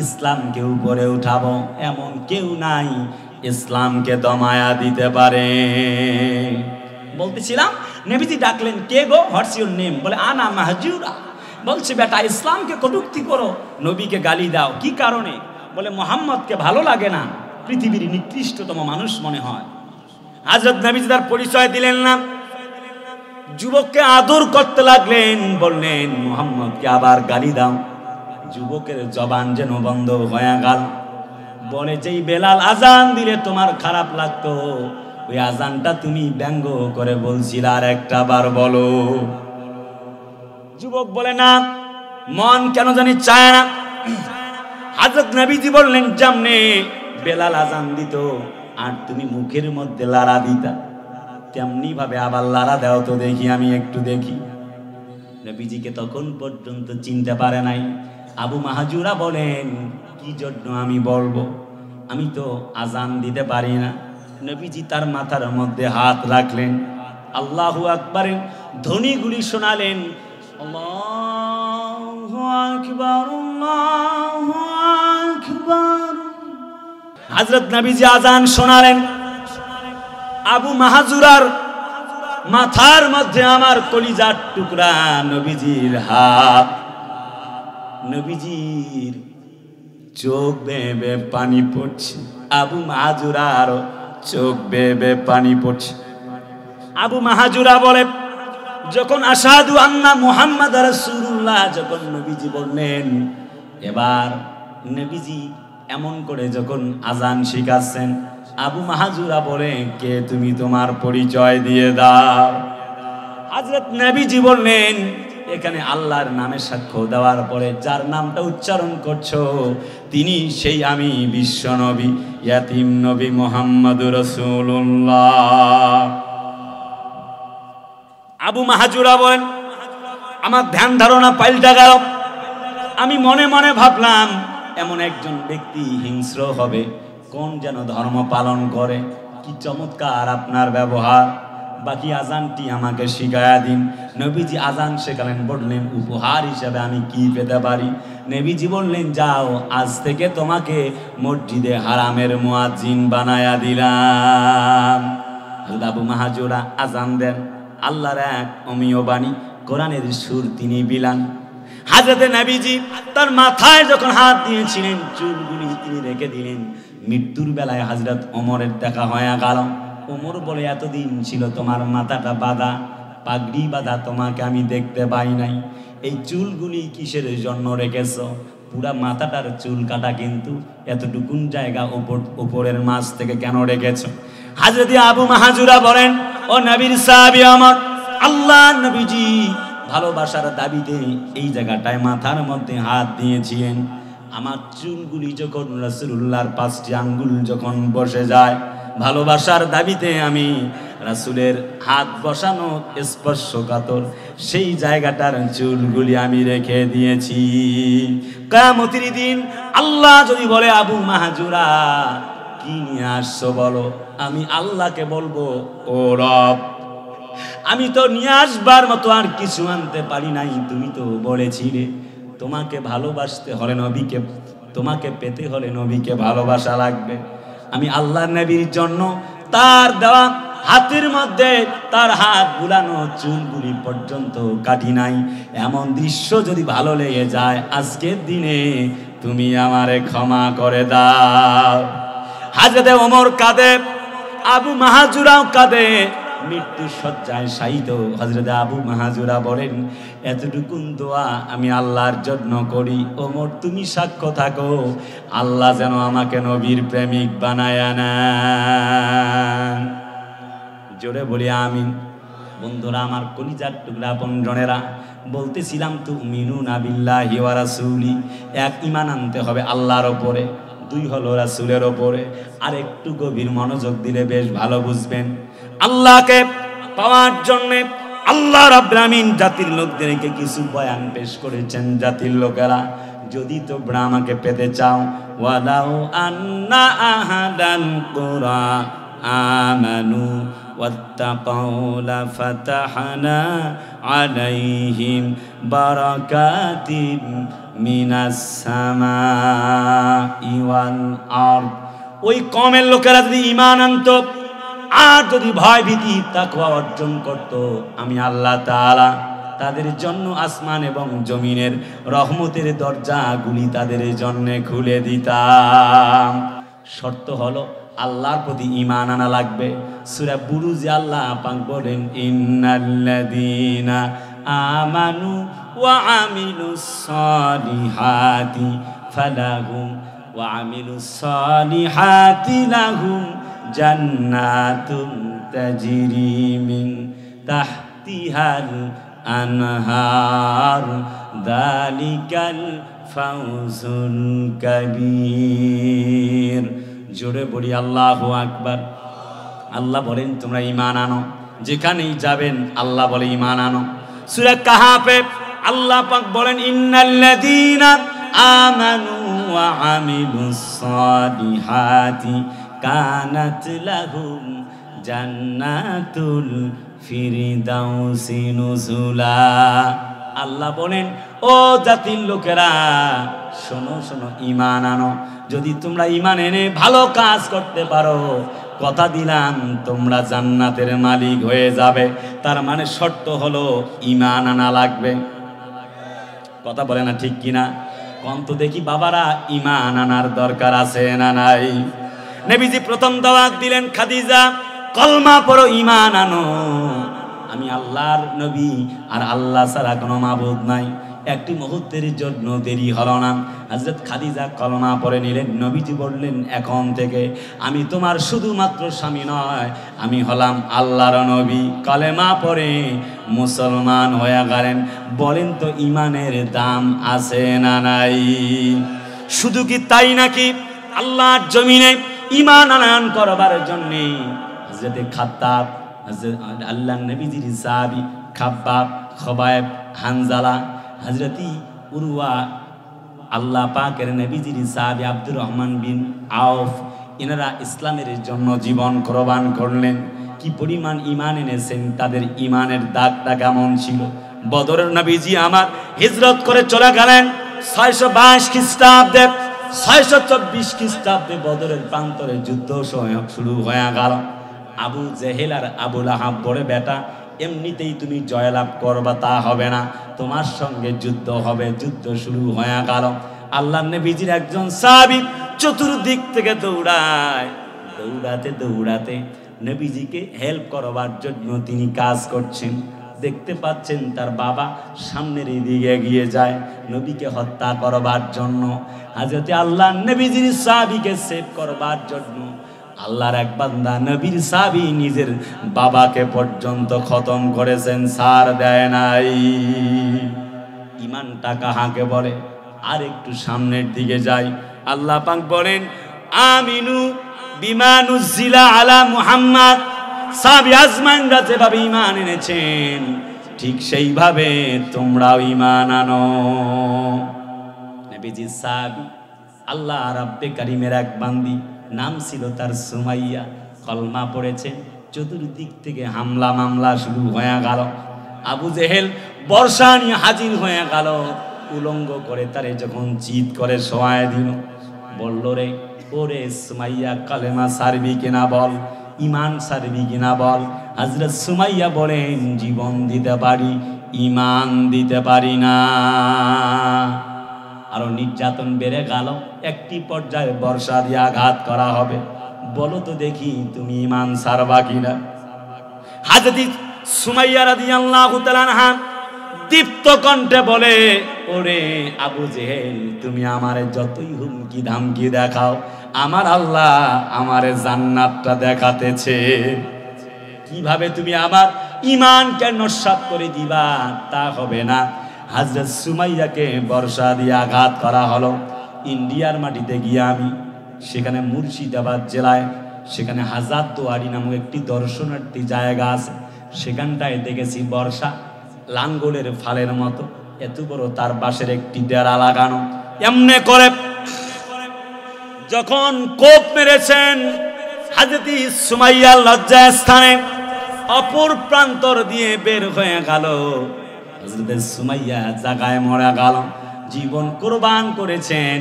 ইসলামকে উপরে উঠাবো, এমন কেউ নাই ইসলামকে দমায়া দিতে পারে। বলতেছিলাম, নবীজি ডাকলেন, কে গো, হোয়াটস ইউর নেম? বলে আনা মাহজুরা। বলছে, বেটা ইসলামকে কটূক্তি করো, নবীকে গালি দাও, কি কারণে? বলে মুহাম্মদকে ভালো লাগে না, পৃথিবীর নিকৃষ্টতম মানুষ মনে হয়। হযরত নবীজি তার পরিচয় দিলেন না, যুবককে আদর করতে লাগলেন, বললেন মুহাম্মদকে আবার গালি দাও। যুবকের জবান যেন বন্ধ হয়ে গেল। বলে, যেই বেলাল আজান দিলে তোমার খারাপ লাগতো, ওই আজানটা তুমি ব্যঙ্গ করে বলছিল, আর একটা বার বলো। যুবক বলে, না, মন কেন জানি চায় না। হযরত নবীজি বললেন, যেমনে বেলাল আজান দিত আর তুমি মুখের মধ্যে লাড়া দিতা, তেমনি ভাবে আবার লাড়া দাও তো দেখি, আমি একটু দেখি। নবীজিকে তখন পর্যন্ত চিনতে পারে নাই। আবু মাহজুরা বলেন, কি জন্য আমি বলবো, আমি তো আজান দিতে পারি না। নবীজি তার মাথার মধ্যে হাত রাখলেন, আল্লাহু আকবারের ধ্বনিগুলি শোনালেন, আল্লাহু আকবার, আল্লাহু আকবার। হযরত নবীজি আজান শোনালেন। আবু মাহজুরার মাথার মধ্যে আমার কলিজার টুকরা নবীজির হাত। নবীজির চোখ বেয়ে বেয়ে পানি পড়ছে, আবু মাহজুরার চোখ বেয়ে বেয়ে পানি পড়ছে। আবু মাহজুরা বলে, যখন আশহাদু আন্না মুহাম্মাদ রাসূলুল্লাহ যখন নবীজি বললেন, এবার নবীজি এমন করে যখন আজান শিখাচ্ছেন, আবু মাহজুরা বলে, কে তুমি, তোমার পরিচয় দিয়ে দাও। হযরত নবীজি বললেন, এখানে আল্লাহর নামে সাক্ষ্য দেওয়ার পরে যার নামটা উচ্চারণ করছো, তিনি সেই আমি বিশ্ব নবী, ইয়াতিম নবী মুহাম্মদুর রাসূলুল্লাহ। আবু মাহজুরা বলেন, আমার ধ্যান ধারণা পাল্টা গেল। আমি মনে মনে ভাবলাম, এমন একজন ব্যক্তি হিংস্র হবে, কোন যেন ধর্ম পালন করে, কি চমৎকার আপনার ব্যবহার, বাকি আজানটি আমাকে শিখায়া দিন। নবীজি আজান শেখালেন, বললেন উপহার হিসাবে আমি কি পেতে পারি? নবীজি বললেন, যাও, আজ থেকে তোমাকে মসজিদে হারামের মুয়াজ্জিন বানায়া দিলাম। আবু মাহজুরা আজান দেন, আল্লাহর এক অমীয় বাণী, কোরআনের সুর তিনি বিলান। হযরতে নবীজি তার মাথায় যখন হাত দিয়েছিলেন, চুলগুলি তিনি রেখে দিলেন। মৃত্যুর বেলায় হযরত ওমরের দেখা হয়ে গেল। ওমর বলে, এতদিন ছিল তোমার মাথাটা বাঁধা, পাগড়ি বাঁধা, তোমাকে আমি দেখতে পাই নাই, এই চুলগুলি কিসের জন্য রেখেছ? পুরা মাথাটার চুল কাটা, কিন্তু এতটুকুন জায়গা উপরের মাছ থেকে কেন রেখেছ? হযরত আবু মাহজুরা বলেন, ও নবীর সাহাবী আমার, আল্লাহ নবীজি ভালোবাসার দাবিতে এই জায়গাটায় মাথার মধ্যে হাত দিয়েছিলেন। আমার চুলগুলি যখন রাসূলুল্লাহর 5টি আঙ্গুল যখন বসে যায়, ভালোবাসার দাবিতে আমি রাসূলের হাত বসানো স্পর্শকাতর সেই জায়গাটার চুলগুলি আমি রেখে দিয়েছি। কিয়ামতের দিন আল্লাহ যদি বলে, আবু মাহজুরা কি নিয়ে আসছো বলো, আমি আল্লাহকে বলবো, ও রব, আমি তো নিয়ে আসবার মতো আর কিছু আনতে পারি নাই। তুমি তো বলেছিলে তোমাকে ভালোবাসতে হলে নবীকে, তোমাকে পেতে হলে নবীকে ভালোবাসা লাগবে। আমি আল্লাহর নবীর জন্য তার দেওয়া হাতের মধ্যে তার হাত বুলানো চুলগুলি পর্যন্ত কাটি নাই। এমন দৃশ্য যদি ভালো লেগে যায়, আজকের দিনে তুমি আমারে ক্ষমা করে দাও। হযরত ওমর কাঁদে, আবু মাহজুরাও কাঁদে, মৃত্যু শয্যায় শায়িত হযরত আবু মাহাজুরা বলেন, এতটুকুন দোয়া আমি আল্লাহর জন্য করি, ওমর তুমি সাক্ষ্য থাকো, আল্লাহ যেন আমাকে নবীর প্রেমিক বানায় নেন। জোরে বলি আমিন। বন্ধুরা আমার, কলিজার টুকরা আপনজনেরা, বলতেছিলাম তুমিনুনা বিল্লাহি ওয়া রাসূলি, এক ঈমান আনতে হবে আল্লাহর উপরে, দুই হলো রাসূলের উপরে। আর একটু গভীর মনোযোগ দিলে বেশ ভালো বুঝবেন। আল্লাহকে পাওয়ার জন্য আল্লাহ রাব্বুল আমিন জাতির লোকদেরকে কিছু বয়ান পেশ করেছেন। জাতির লোকেরা, যদি তোমরা আমাকে পেতে চাও, ওয়ালাউ আন্না আহাদাল কুরা আমানু ওয়াত্তাকাউ লাফাতাহনা আলাইহিম বারাকাতিম মিনাস সামাই ওয়াল আরদ। ওই কওমের লোকেরা যদি ঈমান আনতো আর যদি ভয় ভীতি তাকওয়া অর্জন করত, আমি আল্লাহ তাআলা তাদের জন্য আসমান এবং জমিনের রহমতের দরজাগুলি তাদের জন্য খুলে দিতাম। শর্ত হলো আল্লাহর প্রতি ঈমান আনা লাগবে। সূরা বুরুজে আল্লাহ পাক বলেন, ইন্নাল্লাযীনা আমানু ওয়া আমিলুস সালিহাতি ফালাহুম ওয়া আমিলুস সালিহাতি লাহুম জান্নাতুন তাজরি মিন তাহতিহাল আনহার যালিকাল ফাউজুল কাবীর। জোরে বলি আল্লাহু আকবার। আল্লাহ বলেন তোমরা ঈমান আনো, যেখানেই যাবেন আল্লাহ বলে ঈমান আনো। সূরা কাহাফে আল্লাহ পাক বলেন, ইন্নাল্লাযীনা আমানু ওয়া আমিলুস সালিহাতি কানাত লাহুম জান্নাতুল ফিরদাউসি নুজুলা। আল্লাহ বলেন, ও জাতির লোকেরা, শোনো শোনো, ঈমান আনো। যদি তোমরা ঈমান এনে ভালো কাজ করতে পারো, কথা দিলাম তোমরা জান্নাতের মালিক হয়ে যাবে। তার মানে শর্ত হলো ঈমান আনা লাগবে। কথা বলে না ঠিক কিনা? কোন তো দেখি বাবারা, ঈমান আনার দরকার আছে না নাই? নবীজি প্রথম দাওয়াত দিলেন, খাদিজা কলমা পড়ো, ঈমান আনো, আমি আল্লাহর নবী আর আল্লাহ ছাড়া কোনো মাবুদ নাই। একটি মুহূর্তের জন্য দেরি হলো না, হযরত খাদিজা কলমা পড়ে নিলেন। নবীজি বললেন, এখন থেকে আমি তোমার শুধুমাত্র স্বামী নয়, আমি হলাম আল্লাহর নবী। কলেমা পড়ে মুসলমান হয়ে গেলেন। বলেন তো ঈমানের দাম আছে না নাই? শুধু কি তাই নাকি, আল্লাহর জমিনে ঈমান আনয়ন করবার জন্য হযরত খাত্তাব, হযরত আল্লাহর নবীজির সাহাবী খাব্বাব, খবায়েব, হানজালা, হযরতি উরওয়া, আল্লাহ পাকের নবীজির সাহাবী আব্দুর রহমান বিন আউফ, এনারা ইসলামের জন্য জীবন কোরবান করলেন। কি পরিমাণ ঈমান এনেছেন, তাদের ঈমানের দাগটা কেমন ছিল। বদরের নবীজি আমার হিজরত করে চলে গেলেন 622 খ্রিস্টাব্দে। 624 খ্রিস্টাব্দে বদরের প্রান্তরে যুদ্ধ শুরু হয়ে গেল। আবু জেহেল আর আবু লাহাব বড় বেটা, এমনিতেই তুমি জয়লাভ করবা তা হবে না, তোমার সঙ্গে যুদ্ধ হবে। যুদ্ধ শুরু হয়ে গেল। আল্লাহর নবীজির একজন সাহাবী চতুর্দিক থেকে দৌড়ায়, দৌড়াতে দৌড়াতে নবীজিকে হেল্প করবার জন্য তিনি কাজ করছেন। দেখতে পাচ্ছেন তার বাবা সামনের দিকে এগিয়ে যায় নবীকে হত্যা করবার জন্য। হযরত আল্লাহর নবীজির সাহাবীকে সেভ করবার জন্য আল্লাহর এক বান্দা নবীর সাহাবী নিজের বাবাকে পর্যন্ত খতম করেছেন, ছাড় দেয় নাই। ঈমানটা কাহাকে বলে? আর একটু সামনের দিকে যাই, আল্লাহ পাক বলেন, আমিনু বিমা নুজিলা আলা মুহাম্মদ। সাহাবী আজমাইনরা যেভাবে ঈমান এনেছেন, ঠিক সেইভাবে তোমরাও ঈমান আনো। নবীজি সাহাবী, আল্লাহ রাব্বে কারীমের এক বান্দি, নাম ছিল তার সুমাইয়া, কলমা পড়েছেন। চতুর্দিক থেকে হামলা মামলা শুরু হয়ে গেল। আবু জেহেল বর্ষা নিয়ে হাজির হয়ে গেল, উলঙ্গ করে তারে যখন চিৎ করে শোয়ায় দিল, বলল, রে ওরে সুমাইয়া, কালেমা সারবি কিনা বল, ঈমান সারবি কিনা বল। হযরত সুমাইয়া বলেন, জীবন দিতে পারি, ঈমান দিতে পারি না। আরো নির্যাতন বেড়ে গেল। একটি পর্যায়ে বর্ষা দিয়ে আঘাত করা হবে। বলো তো দেখি তুমি ঈমান সারবা কিনা? হযরত সুমাইয়া রাদিয়াল্লাহু তাআলা আনহা দীপ্ত কণ্ঠে বলে, ওরে আবু জেহেল, তুমি আমারে যতই হুমকি ধামকি দেখাও, আমার আল্লাহ আমারে জান্নাতটা দেখাতেছে। কিভাবে তুমি আমার ঈমানকে নস্যাৎ করে দিবা? তা হবে না। হযরত সুমাইয়াকে বর্ষা দিয়ে আঘাত করা হলো। ইন্ডিয়ার মাটিতে গিয়ে আমি সেখানে মুর্শিদাবাদ জেলায় সেখানে হাজারদুয়ারি নামক একটি দর্শনার্থী জায়গা আছে, সেখানটায় দেখেছি বর্ষা লাঙ্গলের ফালের মতো এত বড় তার বাঁশের একটি ডেরা লাগানো। এমনি করে যখন কোপ মেরেছেন হযরত সুমাইয়া লজ্জা স্থানে অপর প্রান্তর দিয়ে বের হয়ে গেল। হযরত সুমাইয়া জায়গায় মরে গেল। জীবন কুরবান করেছেন,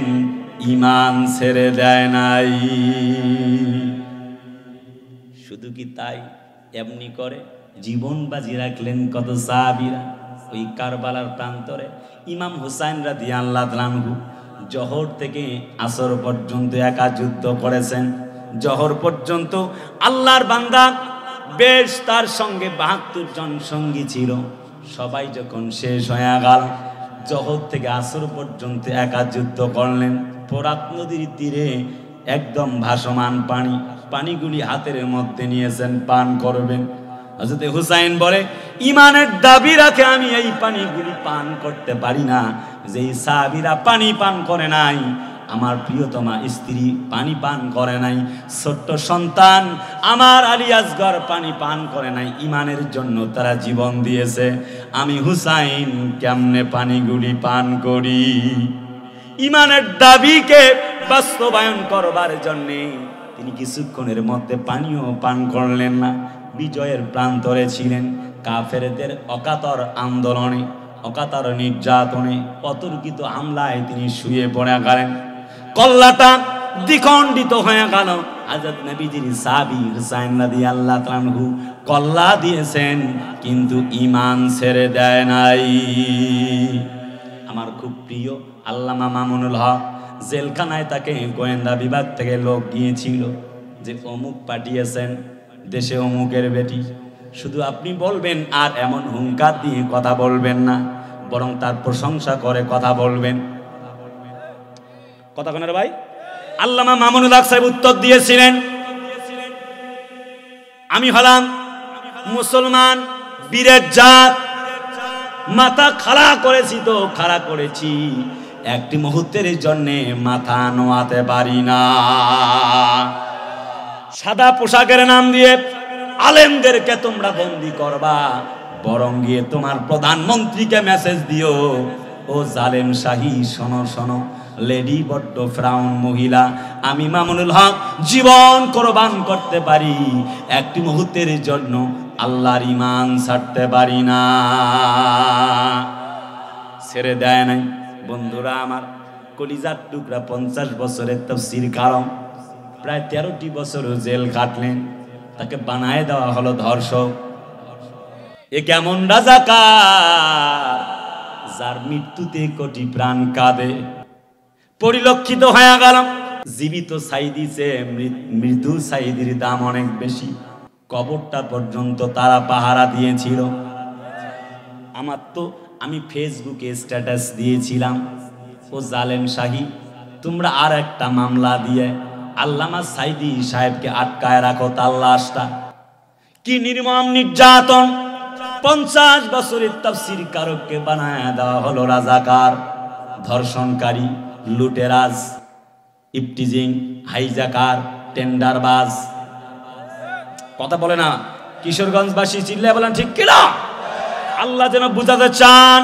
ঈমান ছেড়ে দেয় নাই। শুধু কি তাই, এমনি করে জীবন বাজি রাখলেন কত সাহাবীরা। ওই কারবালার প্রান্তরে ইমাম হুসাইন রাদিয়াল্লাহু তাআলা আনহু জোহর থেকে আসর পর্যন্ত একা যুদ্ধ করেছেন। জোহর পর্যন্ত আল্লাহর বান্দা বেশ, তার সঙ্গে ৭২ জন সঙ্গী ছিল। সবাই যখন শেষ হয়ে গেল, জোহর থেকে আসর পর্যন্ত একা যুদ্ধ করলেন। ফোরাত নদীর তীরে একদম ভাসমান পানি, পানিগুলি হাতের মধ্যে নিয়েছেন, পান করবেন। হযরত হুসাইন বলে, ঈমানের দাবি রাখে আমি এই পানিগুলি পান করতে পারি না। যেই সাহাবীরা পানি পান করে নাই, আমার প্রিয়তমা স্ত্রী পানি পান করে নাই, ছোট্ট সন্তান আমার আলী আসগর পানি পান করে নাই, ঈমানের জন্য তারা জীবন দিয়েছে। আমি হুসাইন কেমনে পানিগুলি পান করি? ঈমানের দাবিকে বাস্তবায়ন করবার জন্য তিনি কিছুক্ষণের মধ্যে পানিও পান করলেন না। বিজয়ের প্রান্তরে ছিলেন। কাফেরদের অকাতর আন্দোলনে, অকাতর নির্যাতনে, অতর্কিত হামলায় তিনি শুয়ে পড়ে গেলেন। কল্লাটা দ্বিখণ্ডিত হয়ে গেল। হযরত নবীজির সাহাবী হুসাইন রাদিয়াল্লাহু তাআলা আনহু কল্লা দিয়েছেন, কিন্তু ঈমান ছেড়ে দেয় নাই। আমার খুব প্রিয় আল্লামা মামুনুল হক, জেলখানায় তাকে গোয়েন্দা বিভাগ থেকে লোক গিয়েছিল যে অমুক পাঠিয়েছেন দেশে অমুকের বেটি। শুধু আপনি বলবেন আর এমন হুঙ্কার দিয়ে কথা বলবেন না, বরং তার প্রশংসা করে কথা বলবেন। কথা কোন ভাই? আল্লামা মামুনুল হক সাহেব উত্তর দিয়েছিলেন, আমি হলাম মুসলমান, বীরের জাত, মাথা খাড়া করেছি তো খাড়া করেছি, একটি মুহূর্তের জন্য মাথা নোয়াতে পারি না। সাদা পোশাকের নাম দিয়ে আলেমদেরকে তোমরা বন্দী করবা, বরং গিয়ে তোমার প্রধানমন্ত্রীকে মেসেজ দিও, ও জালেম শাহী শোনো শোনো, লেডি বড্ড ফ্রাউন মহিলা, আমি মামুনুল হক জীবন কোরবান করতে পারি, একটি মুহূর্তের জন্য আল্লাহর ঈমান ছাড়তে পারি না। ছেড়ে দেয় নাই। বন্ধুরা আমার, কলিজার টুকরা 50 বছরের তাফসীর কারণ, প্রায় 13টি বছর জেল কাটলেন, তাকে বানায় দেওয়া হলো ধর্ষক। এ কেমন রাজাকার যার মৃত্যুতে কোটি প্রাণ কাঁদে। পরিলক্ষিত হয়ে গেল জীবিত সাইদি চেয়ে মৃত্যু সাইদির দাম অনেক বেশি। কবরটা পর্যন্ত তারা পাহারা দিয়েছিল। আমি ফেসবুকে স্ট্যাটাস দিয়েছিলাম, ও জালেম শাহী, তোমরা আর একটা মামলা দিয়ে আল্লামা সাইদি সাহেবকে আটকায় রাখো, তার লাশটা। কি নির্মম নির্যাতন! 50 বছরের তাফসীর কারককে বানায় দেওয়া হলো রাজাকার, ধর্ষণকারী, লুটেরাজ, ইফটিজিং, হাইজাকার, টেন্ডারবাজ। কথা বলে না? কিশোরগঞ্জবাসী চিল্লায় বলেন ঠিক কিনা? আল্লাহ যেন বুঝাতে চান,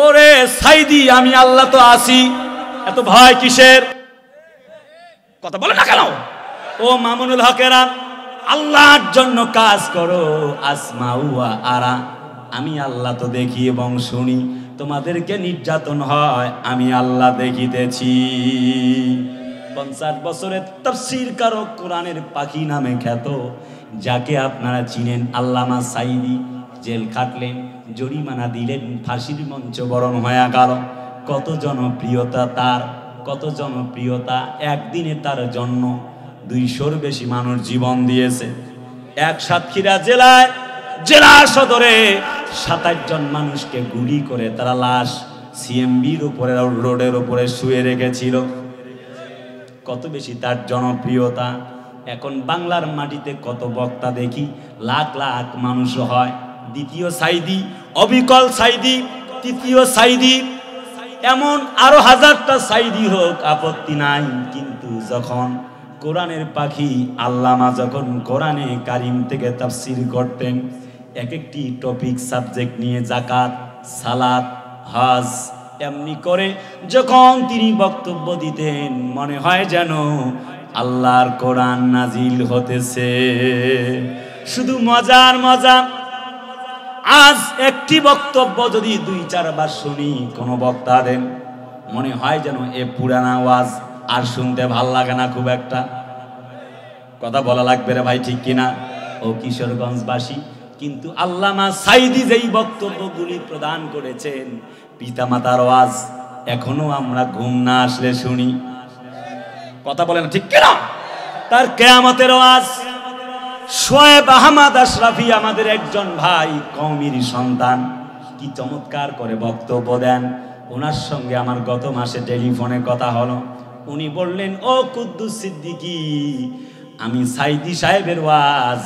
ওরে সাইদি, আমি আল্লাহ তো আছি, এত ভয় কিসের? কথা বলে না কেন? ও মামুনুল হকেরা, আল্লাহর জন্য কাজ করো। আসমাউ ওয়া আরা, আমি আল্লাহ তো দেখি এবং শুনি, তোমাদেরকে নির্যাতন হয় আমি আল্লাহ দেখিতেছি। 50 বছরের তাফসীর কারক, কোরআনের পাখি নামে খ্যাত, যাকে আপনারা চিনেন, আল্লামা সাইদি জেল খাটলেন, জরিমানা দিলেন, ফাঁসির মঞ্চ বরণ হয়ে গেল। কত জনপ্রিয়তা তার, কত জনপ্রিয়তা! একদিনে তার জন্য 200-র বেশি মানুষ জীবন দিয়েছে। এক সাতক্ষীরা জেলায় জেলা সদরে 27 জন মানুষকে গুলি করে তারা লাশ সিএমবির উপরে রোডের উপরে শুয়ে রেখেছিল। কত বেশি তার জনপ্রিয়তা। এখন বাংলার মাটিতে কত বক্তা দেখি, লাখ লাখ মানুষ হয়। দ্বিতীয় সাইদি, অবিকল সাইদি, তৃতীয় সাইদি, এমন আরো হাজারটা সাইদি হোক, আপত্তি নাই। কিন্তু যখন কোরআনের পাখি আল্লামা যখন কোরআনে কারিম থেকে তাফসীর করতেন, এক একটি টপিক সাবজেক্ট নিয়ে, যাকাত, সালাত, হজ, এমনি করে যখন তিনি বক্তব্য দিতেন, মনে হয় যেন আল্লাহর কোরআন নাজিল হতেছে। শুধু মজার মজা। আজ একটি বক্তব্য যদি 2-4 বার শুনি কোনো বক্তা দেন, মনে হয় যেন এ পুরানা ওয়াজ আর শুনতে ভাল লাগে না খুব একটা। কথা বলা লাগবে রে ভাই, ঠিক কিনা? ও কিশোরগঞ্জবাসী, কিন্তু আল্লামা সাইদি যেই বক্তব্যগুলি প্রদান করেছেন, পিতামাতার ওয়াজ এখনো আমরা ঘুম না আসলে শুনি। কথা বলেন ঠিক কিনা? তার কিয়ামতের ওয়াজ। শোয়েব আহমদ আশরাফি আমাদের একজন ভাই, কওমির সন্তান, কি চমৎকার করে বক্তব্য দেন। ওনার সঙ্গে আমার গত মাসে টেলিফোনে কথা হলো। উনি বললেন, ও কুদ্দুস সিদ্দিকী, আমি সাইদি সাহেবের ওয়াজ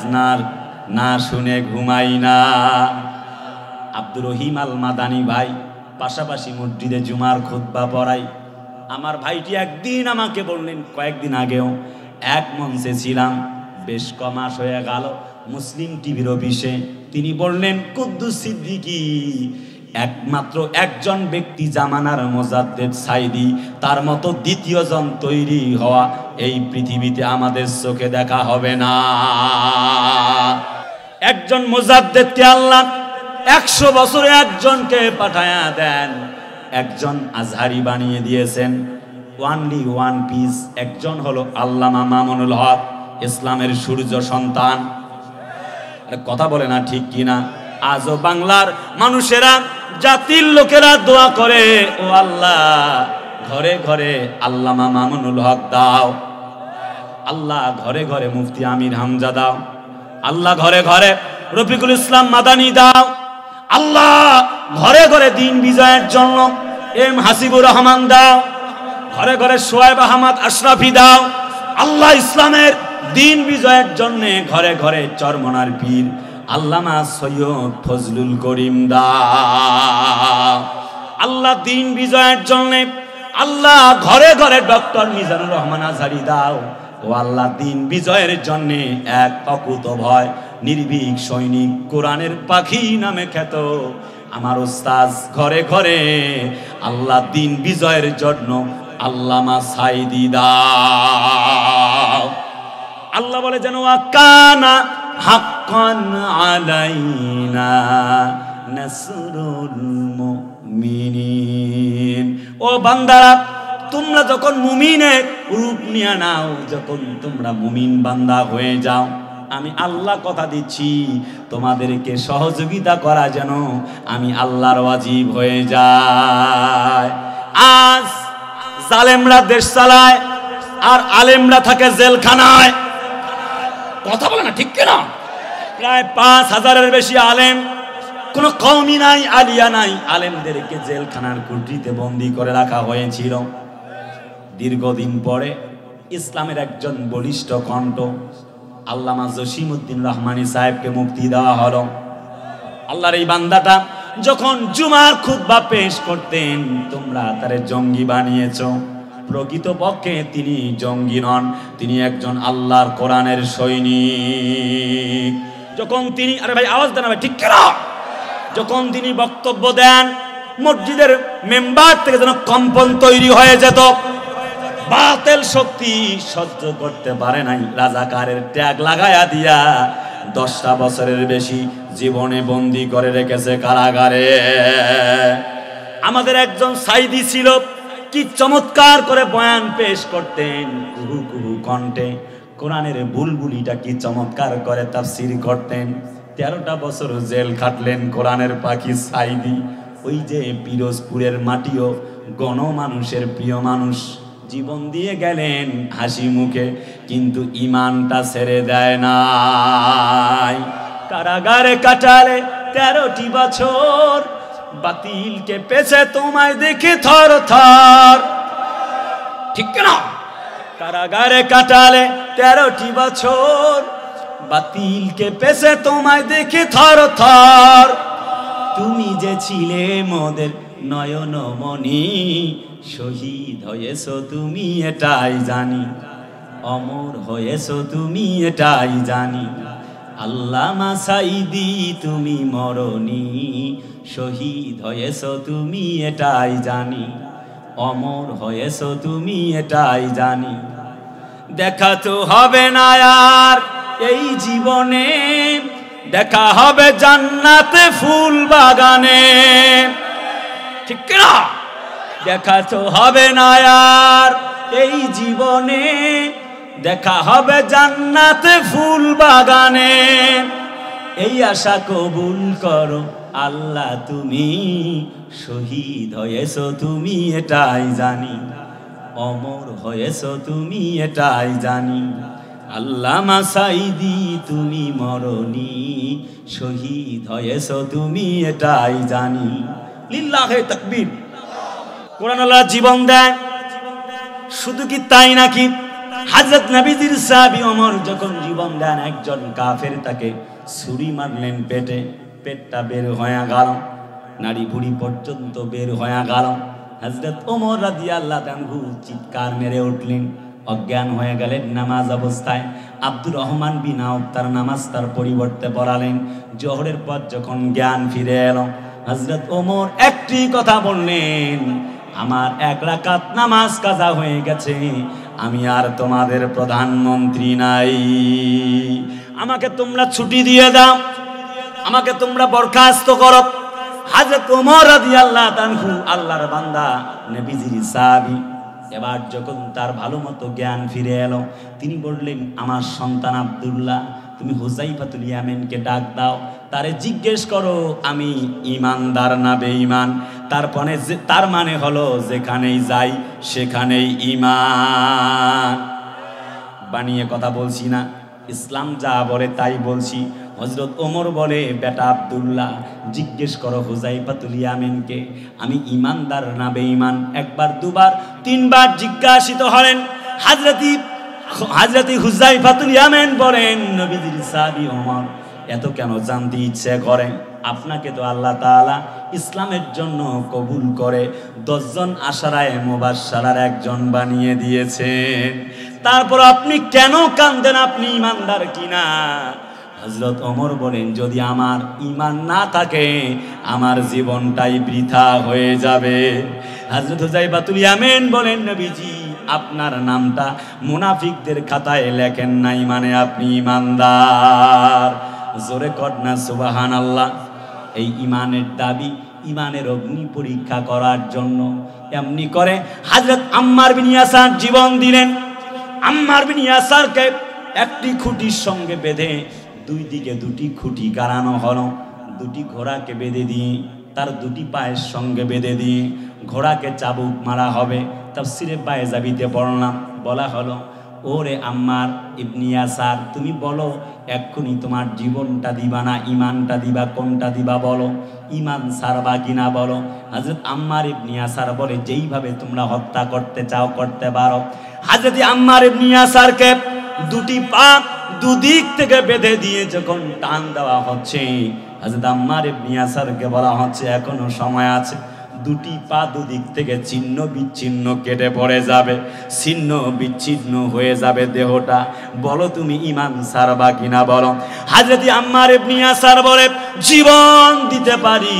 না শুনে ঘুমাই না। আব্দুর রহিম আল মাদানী ভাই, পাশাপাশি মসজিদে জুমার খুতবা পড়াই। আমার ভাইটি একদিন আমাকে বললেন, কয়েকদিন আগেও এক মঞ্চে ছিলাম, বেশ কমাস হয়ে গেল, মুসলিম টিভির অফিসে। তিনি বললেন, কুদ্দুস সিদ্দিকী, একমাত্র একজন ব্যক্তি জামানার মুজাদ্দেদ সাইদি, তার মতো দ্বিতীয় জন তৈরি হওয়া এই পৃথিবীতে আমাদের চোখে দেখা হবে না। একজন মুজাদ্দেদকে আল্লাহ 100 বছরে একজনকে পাঠায়া দেন, একজন আজহারি বানিয়ে দিয়েছেন। ওয়ানলি ওয়ান পিস, একজন হলো আল্লামা মামুনুল হক, ইসলামের সূর্য সন্তান। কথা বলে না ঠিক কিনা? আজও বাংলার মানুষেরা, জাতির লোকেরা দোয়া করে, ও আল্লাহ ঘরে ঘরে আল্লামা মামুনুল হক দাও, আল্লাহ ঘরে ঘরে মুফতি আমির হামজা দাও, আল্লাহ ঘরে ঘরে রফিকুল ইসলাম মাদানী দাও, আল্লাহ ঘরে ঘরে দিন বিজয়ের জন্য এম হাসিবুর রহমান দাও, ঘরে ঘরে শোয়েব আহমদ আশরাফি দাও, আল্লাহ ইসলামের দিন বিজয়ের জন্য ঘরে ঘরে চরমনার পীর আল্লামা সৈয়দ ফজলুল করিম দাও, আল্লাহ দিন বিজয়ের জন্য আল্লাহ ঘরে ঘরে ডক্টর মিজানুর রহমান আজহারি দাও। ও আল্লাহ দিন বিজয়ের জন্য এক অকুত ভয় নির্ভীক সৈনিক, কোরআনের পাখি নামে খ্যাত আমার উস্তাদ ঘরে ঘরে আল্লাহ দিন বিজয়ের জন্য আল্লামা সাইদি দাও। আল্লাহ বলে যেন ওয়াকানা হাক্কান আলাইনা নাসরুল মুমিনিন। ও বান্দারা, তোমরা যখন মুমিনের রূপ নিয়ে নাও, যখন তোমরা মুমিন বান্দা হয়ে যাও, আমি আল্লাহ কথা দিচ্ছি তোমাদেরকে সহযোগিতা করা যেন আমি আল্লাহর ওয়াজিব হয়ে যায়। আজ জালেমরা দেশ চালায় আর আলেমরা থাকে জেলখানায়। কথা বলে না ঠিক কিনা? প্রায় 5000-এর বেশি আলেম, কোনো কওমি নাই, আলিয়া নাই, আলেমদেরকে জেলখানার কুঠরিতে বন্দী করে রাখা হয়েছিল। দীর্ঘদিন পরে ইসলামের একজন বলিষ্ঠ কণ্ঠ আল্লামা জসিমউদ্দিন রহমানী সাহেবকে মুক্তি দেওয়া হলো। আল্লাহর এই বান্দাটা যখন জুমার খুতবা পেশ করতেন, তোমরা তারে জঙ্গি বানিয়েছো। প্রকৃতপক্ষে তিনি জঙ্গি নন, তিনি একজন আল্লাহর কোরআনের সৈনিক। যখন তিনি, আরে ভাই আওয়াজ দেন ভাই, ঠিক কিনা? যখন তিনি বক্তব্য দেন, মসজিদের মেম্বার থেকে যেন কম্পন তৈরি হয়ে যেত। বাতিল শক্তি সহ্য করতে পারে নাই, রাজাকারের ট্যাগ লাগায়া দিয়া 10টা বছরের বেশি জীবনে বন্দী করে রেখেছে কারাগারে। আমাদের একজন সাইদি ছিল, কি চমৎকার করে বয়ান পেশ করতেন, কুহু কুহু কণ্ঠে কোরআনের বুলবুলিটা কি চমৎকার করে তাফসীর করতেন। 13টা বছর জেল খাটলেন কোরআনের পাখি সাইদি। ওই যে পিরোজপুরের মাটিও গণমানুষের প্রিয় মানুষ, জীবন দিয়ে গেলেন হাসি মুখে, কিন্তু ইমানটা ছেড়ে দেয় না। কারাগারে কাটালে 13টি বছর, বাতিলকে পেছে তোমায় দেখে থর থর। ঠিক না? কারাগারে কাটালে 13টি বছর, বাতিলকে পেছে তোমায় দেখে থর থর। তুমি যে ছিলে মোদের নয়নমণি, শহীদ হয়েছো তুমি এটাই জানি, অমর হয়েছো তুমি এটাই জানি। আল্লামা সাঈদী তুমি মরণি, শহীদ হয়েছো তুমি এটাই জানি, অমর হয়েছো তুমি এটাই জানি। দেখা তো হবে না আর এই জীবনে, দেখা হবে জান্নাতে ফুল বাগানে। ঠিক না? দেখা তো হবে না আর এই জীবনে, দেখা হবে জান্নাতে ফুল বাগানে। এই আশা কবুল করো আল্লাহ তুমি, শহীদ হয়েছো তুমি এটাই জানি, অমর হয়েছো তুমি এটাই জানি। আল্লামা সাঈদী তুমি মরণি, শহীদ হয়েছো তুমি এটাই জানি। লিল্লাহে তাকবীর। কোরআন আল্লাহ জীবন দেয়। শুধু কি তাই নাকি, হযরত নবীজির সাহাবী ওমর যখন জীবন দেন, একজন কাফের তাকে ছুরি মারলেন পেটে, পেটটা বের হয়ে গেল, নাড়ি ভুড়ি পর্যন্ত বের হয়ে গেল। হযরত ওমর রাদিয়াল্লাহু আনহু চিৎকার মেরে উঠলেন, অজ্ঞান হয়ে গেলেন নামাজ অবস্থায়। আব্দুর রহমান বিন আওফ তার নামাজ তার পরিবর্তে পড়ালেন। জোহরের পর যখন জ্ঞান ফিরে এলো, হযরত ওমর একটি কথা বললেন, আমার 1 রাকাত নামাজ কাজা হয়ে গেছে, আমি আর তোমাদের প্রধানমন্ত্রী নাই, আমাকে তোমরা ছুটি দিয়ে দাও, আমাকে তোমরা বরখাস্ত করো। হযরত ওমর রাদিয়াল্লাহু আনহু আল্লাহর বান্দা, নবীজির সাহাবী, এবার যখন তার ভালো মতো জ্ঞান ফিরে এলো, তিনি বললেন, আমার সন্তান আব্দুল্লাহ, তুমি হুযাইফাতুল ইয়ামানকে ডাক দাও, তারে জিজ্ঞেস করো আমি ঈমানদার না বেঈমান। তার মানে হলো যেখানেই যাই সেখানেই ঈমান। বানিয়ে কথা বলছি না, ইসলাম যা বলে তাই বলছি। হযরত ওমর বলে, বেটা আব্দুল্লাহ, জিজ্ঞেস করো হুযাইফাতুল ইয়ামানকে আমি ঈমানদার না বেঈমান। 1 বার 2 বার 3 বার জিজ্ঞাসিত হলেন। হযরত হুযাইফাতুল ইয়ামান বলেন, নবীজির সাহাবী ওমর, এত কেন জানতে ইচ্ছে করে? আপনাকে তো আল্লাহ তাআলা ইসলামের জন্য কবুল করে 10 জন আশারায়ে মুবাশশারার একজন বানিয়ে দিয়েছেন, তারপর আপনি কেন কাঁদেন? আপনি ঈমানদার কিনা? হযরত ওমর বলেন, যদি আমার ঈমান না থাকে আমার জীবনটাই বৃথা হয়ে যাবে। হযরত হুযাইফাতুল ইয়ামান বলেন, নবীজি, আপনার নামটা মুনাফিকদের খাতায় লেখেন নাই, মানে আপনি ঈমানদার। জোরে কর না সুবহানাল্লাহ। এই ঈমানের দাবি, ঈমানের অগ্নি পরীক্ষা করার জন্য এমনি করে হযরত আম্মার বিন ইয়াসার জীবন দিলেন। আম্মার বিন ইয়াসারকে একটি খুঁটির সঙ্গে বেঁধে 2 দিকে 2টি খুঁটি গাড়ানো হলো। 2টি ঘোড়াকে বেঁধে দিয়ে, তার 2টি পায়ের সঙ্গে বেঁধে দিয়ে ঘোড়াকে চাবুক মারা হবে। তাফসিরে বায়জাবিতে পড়লাম, বলা হলো, ওরে আম্মার ইবনে ইয়াসার, তুমি বলো এক্ষুনি তোমার জীবনটা দিবা না ঈমানটা দিবা, কোনটা দিবা বলো, ঈমান ছাড়বা কিনা বলো। হযরত আম্মার ইবনে ইয়াসার বলে, যেইভাবে তোমরা হত্যা করতে চাও করতে পারো। হযরত আম্মার ইবনে ইয়াসারকে 2টি পা 2 দিক থেকে বেঁধে দিয়ে যখন টান দেওয়া হচ্ছে, হযরত আম্মার ইবনে ইয়াসারকে বলা হচ্ছে, এখনো সময় আছে, 2টি পা 2 দিক থেকে ছিন্ন বিচ্ছিন্ন কেটে পড়ে যাবে, ছিন্ন বিচ্ছিন্ন হয়ে যাবে দেহটা, বলো তুমি ঈমান ছাড়বা কিনা বলো। হযরত আম্মার ইবনে ইয়াসার বলে, জীবন দিতে পারি,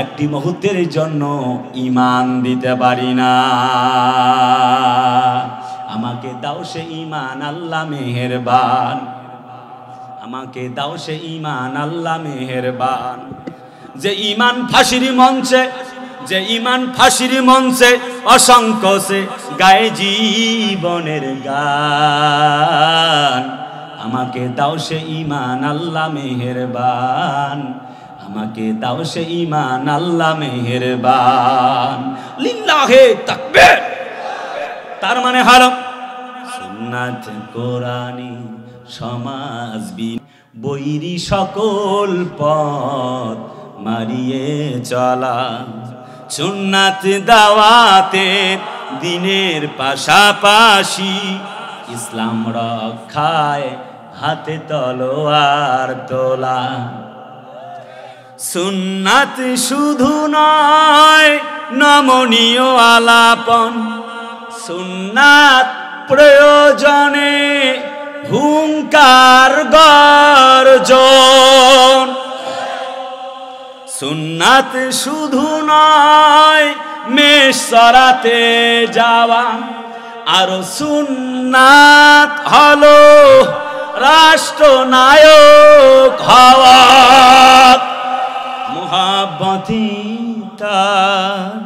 একটি মুহূর্তের জন্য ঈমান দিতে পারি না। আমাকে দাও সে ঈমান, আল্লাহ মেহেরবান, আমাকে দাও সে ঈমান, আল্লাহ মেহেরবান। যে ঈমান ফাঁসির মঞ্চে, যে ঈমান ফাঁসির মঞ্চে অসংখ্য সে গায়ে জীবনের গান। আমাকে দাও সে ঈমান, আল্লাহ মেহেরবান, আমাকে দাও সে ঈমান, আল্লাহ মেহেরবান। লিল্লাহে তাকবীর। তার মানে হলো সুন্নাত কোরআনী সমাজ বৈরি সকল পথ মারিয়ে চলা, সুন্নাত দাওয়াতের দিনের পাশাপাশি ইসলাম রক্ষায় হাতে তলোয়ার তোলা। সুন্নাত শুধু নয় নমনীয় আলাপন, সুন্নাত প্রয়োজনে হুঙ্কার গর্জন। সুন্নাত শুধু নয় মেষ চরাতে যাওয়া, আর সুন্নাত হলো রাষ্ট্রনায়ক হওয়া। মুহাব্বতি তার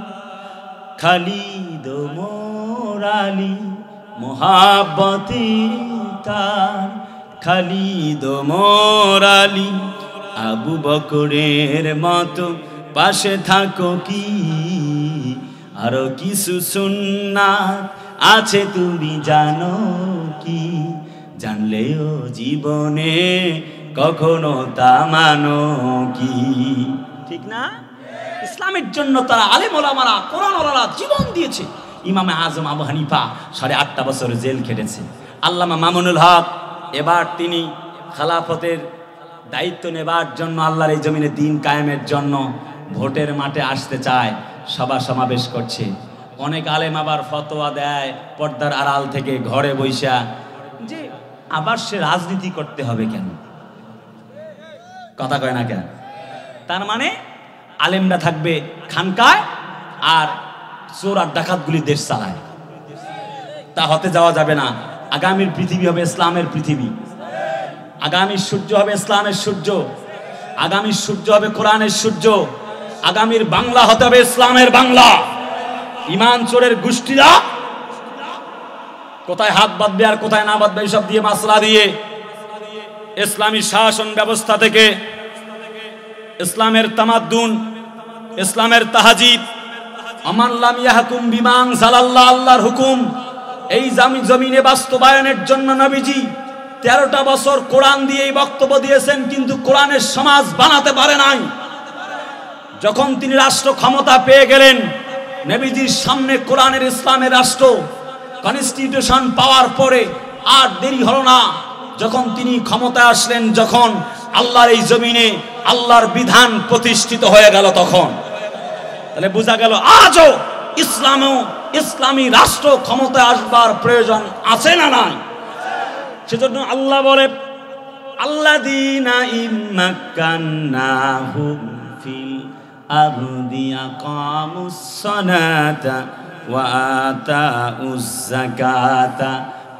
খালিদ মোরালি, মুহাব্বতি তার খালিদ মোরালি। আবু বকরের মতো পাশে থাকো কি, আরো কিছু সুন্নাত আছে তুমি জানো কি, জানলেও জীবনে কখনো তা মানো কি। ঠিক না? ইসলামের জন্য তারা আলেম ওলামারা, কোরআন ওলামারা জীবন দিয়েছে। ইমামে আজম আবু হানিফা 8.5 বছর জেল খেটেছে। আল্লামা মামুনুল হক এবার তিনি খেলাফতের দায়িত্ব নেবার জন্য, আল্লাহর এই জমিনে দ্বীন কায়েমের জন্য ভোটের মাঠে আসতে চায়, সভা সমাবেশ করছে। অনেক আলেম আবার ফতোয়া দেয় পর্দার আড়াল থেকে ঘরে বৈশা, যে আবার সে রাজনীতি করতে হবে কেন? কথা কয় না কেন? তার মানে আলেমরা থাকবে খানকায় আর চোর আর ডাকাতগুলি দেশ চালায়। তা হতে যাওয়া যাবে না। আগামীর পৃথিবী হবে ইসলামের পৃথিবী, আগামীর সূর্য হবে ইসলামের সূর্য, আগামীর সূর্য হবে কোরআনের সূর্য, আগামীর বাংলা হতে হবে ইসলামের বাংলা। ইমান চোরের গোষ্ঠীরা কোথায় হাত বাঁধবে আর কোথায় না বাঁধবে এইসব দিয়ে মাসলা দিয়ে ইসলামী শাসন ব্যবস্থা থেকে ইসলামের তামাদ্দুন, ইসলামের তাহাজিব, আমান লাম ইয়াহকুম বিমা আনজালাল্লাহ, আল্লাহর হুকুম এই জমিনে বাস্তবায়নের জন্য নবীজি 13টা বছর কোরআন দিয়ে এই বক্তব্য দিয়েছেন, কিন্তু কোরআনের সমাজ বানাতে পারে নাই। যখন তিনি রাষ্ট্র ক্ষমতা পেয়ে গেলেন, নবীজির সামনে কোরআনের ইসলামের রাষ্ট্র কনস্টিটিউশন পাওয়ার পরে আর দেরি হলো না। যখন তিনি ক্ষমতায় আসলেন, যখন আল্লাহর এই জমিনে আল্লাহর বিধান প্রতিষ্ঠিত হয়ে গেল, তখন তাহলে বোঝা গেল আজও ইসলামী রাষ্ট্র ক্ষমতায় আসবার প্রয়োজন আছে না নাই? সেজন্য আল্লাহ বলে, আল্লাযীনা ইম্মাক্কান্নাহুম ফিল আরদি আকামুস সালাতা ওয়া আতাউজ যাকাতা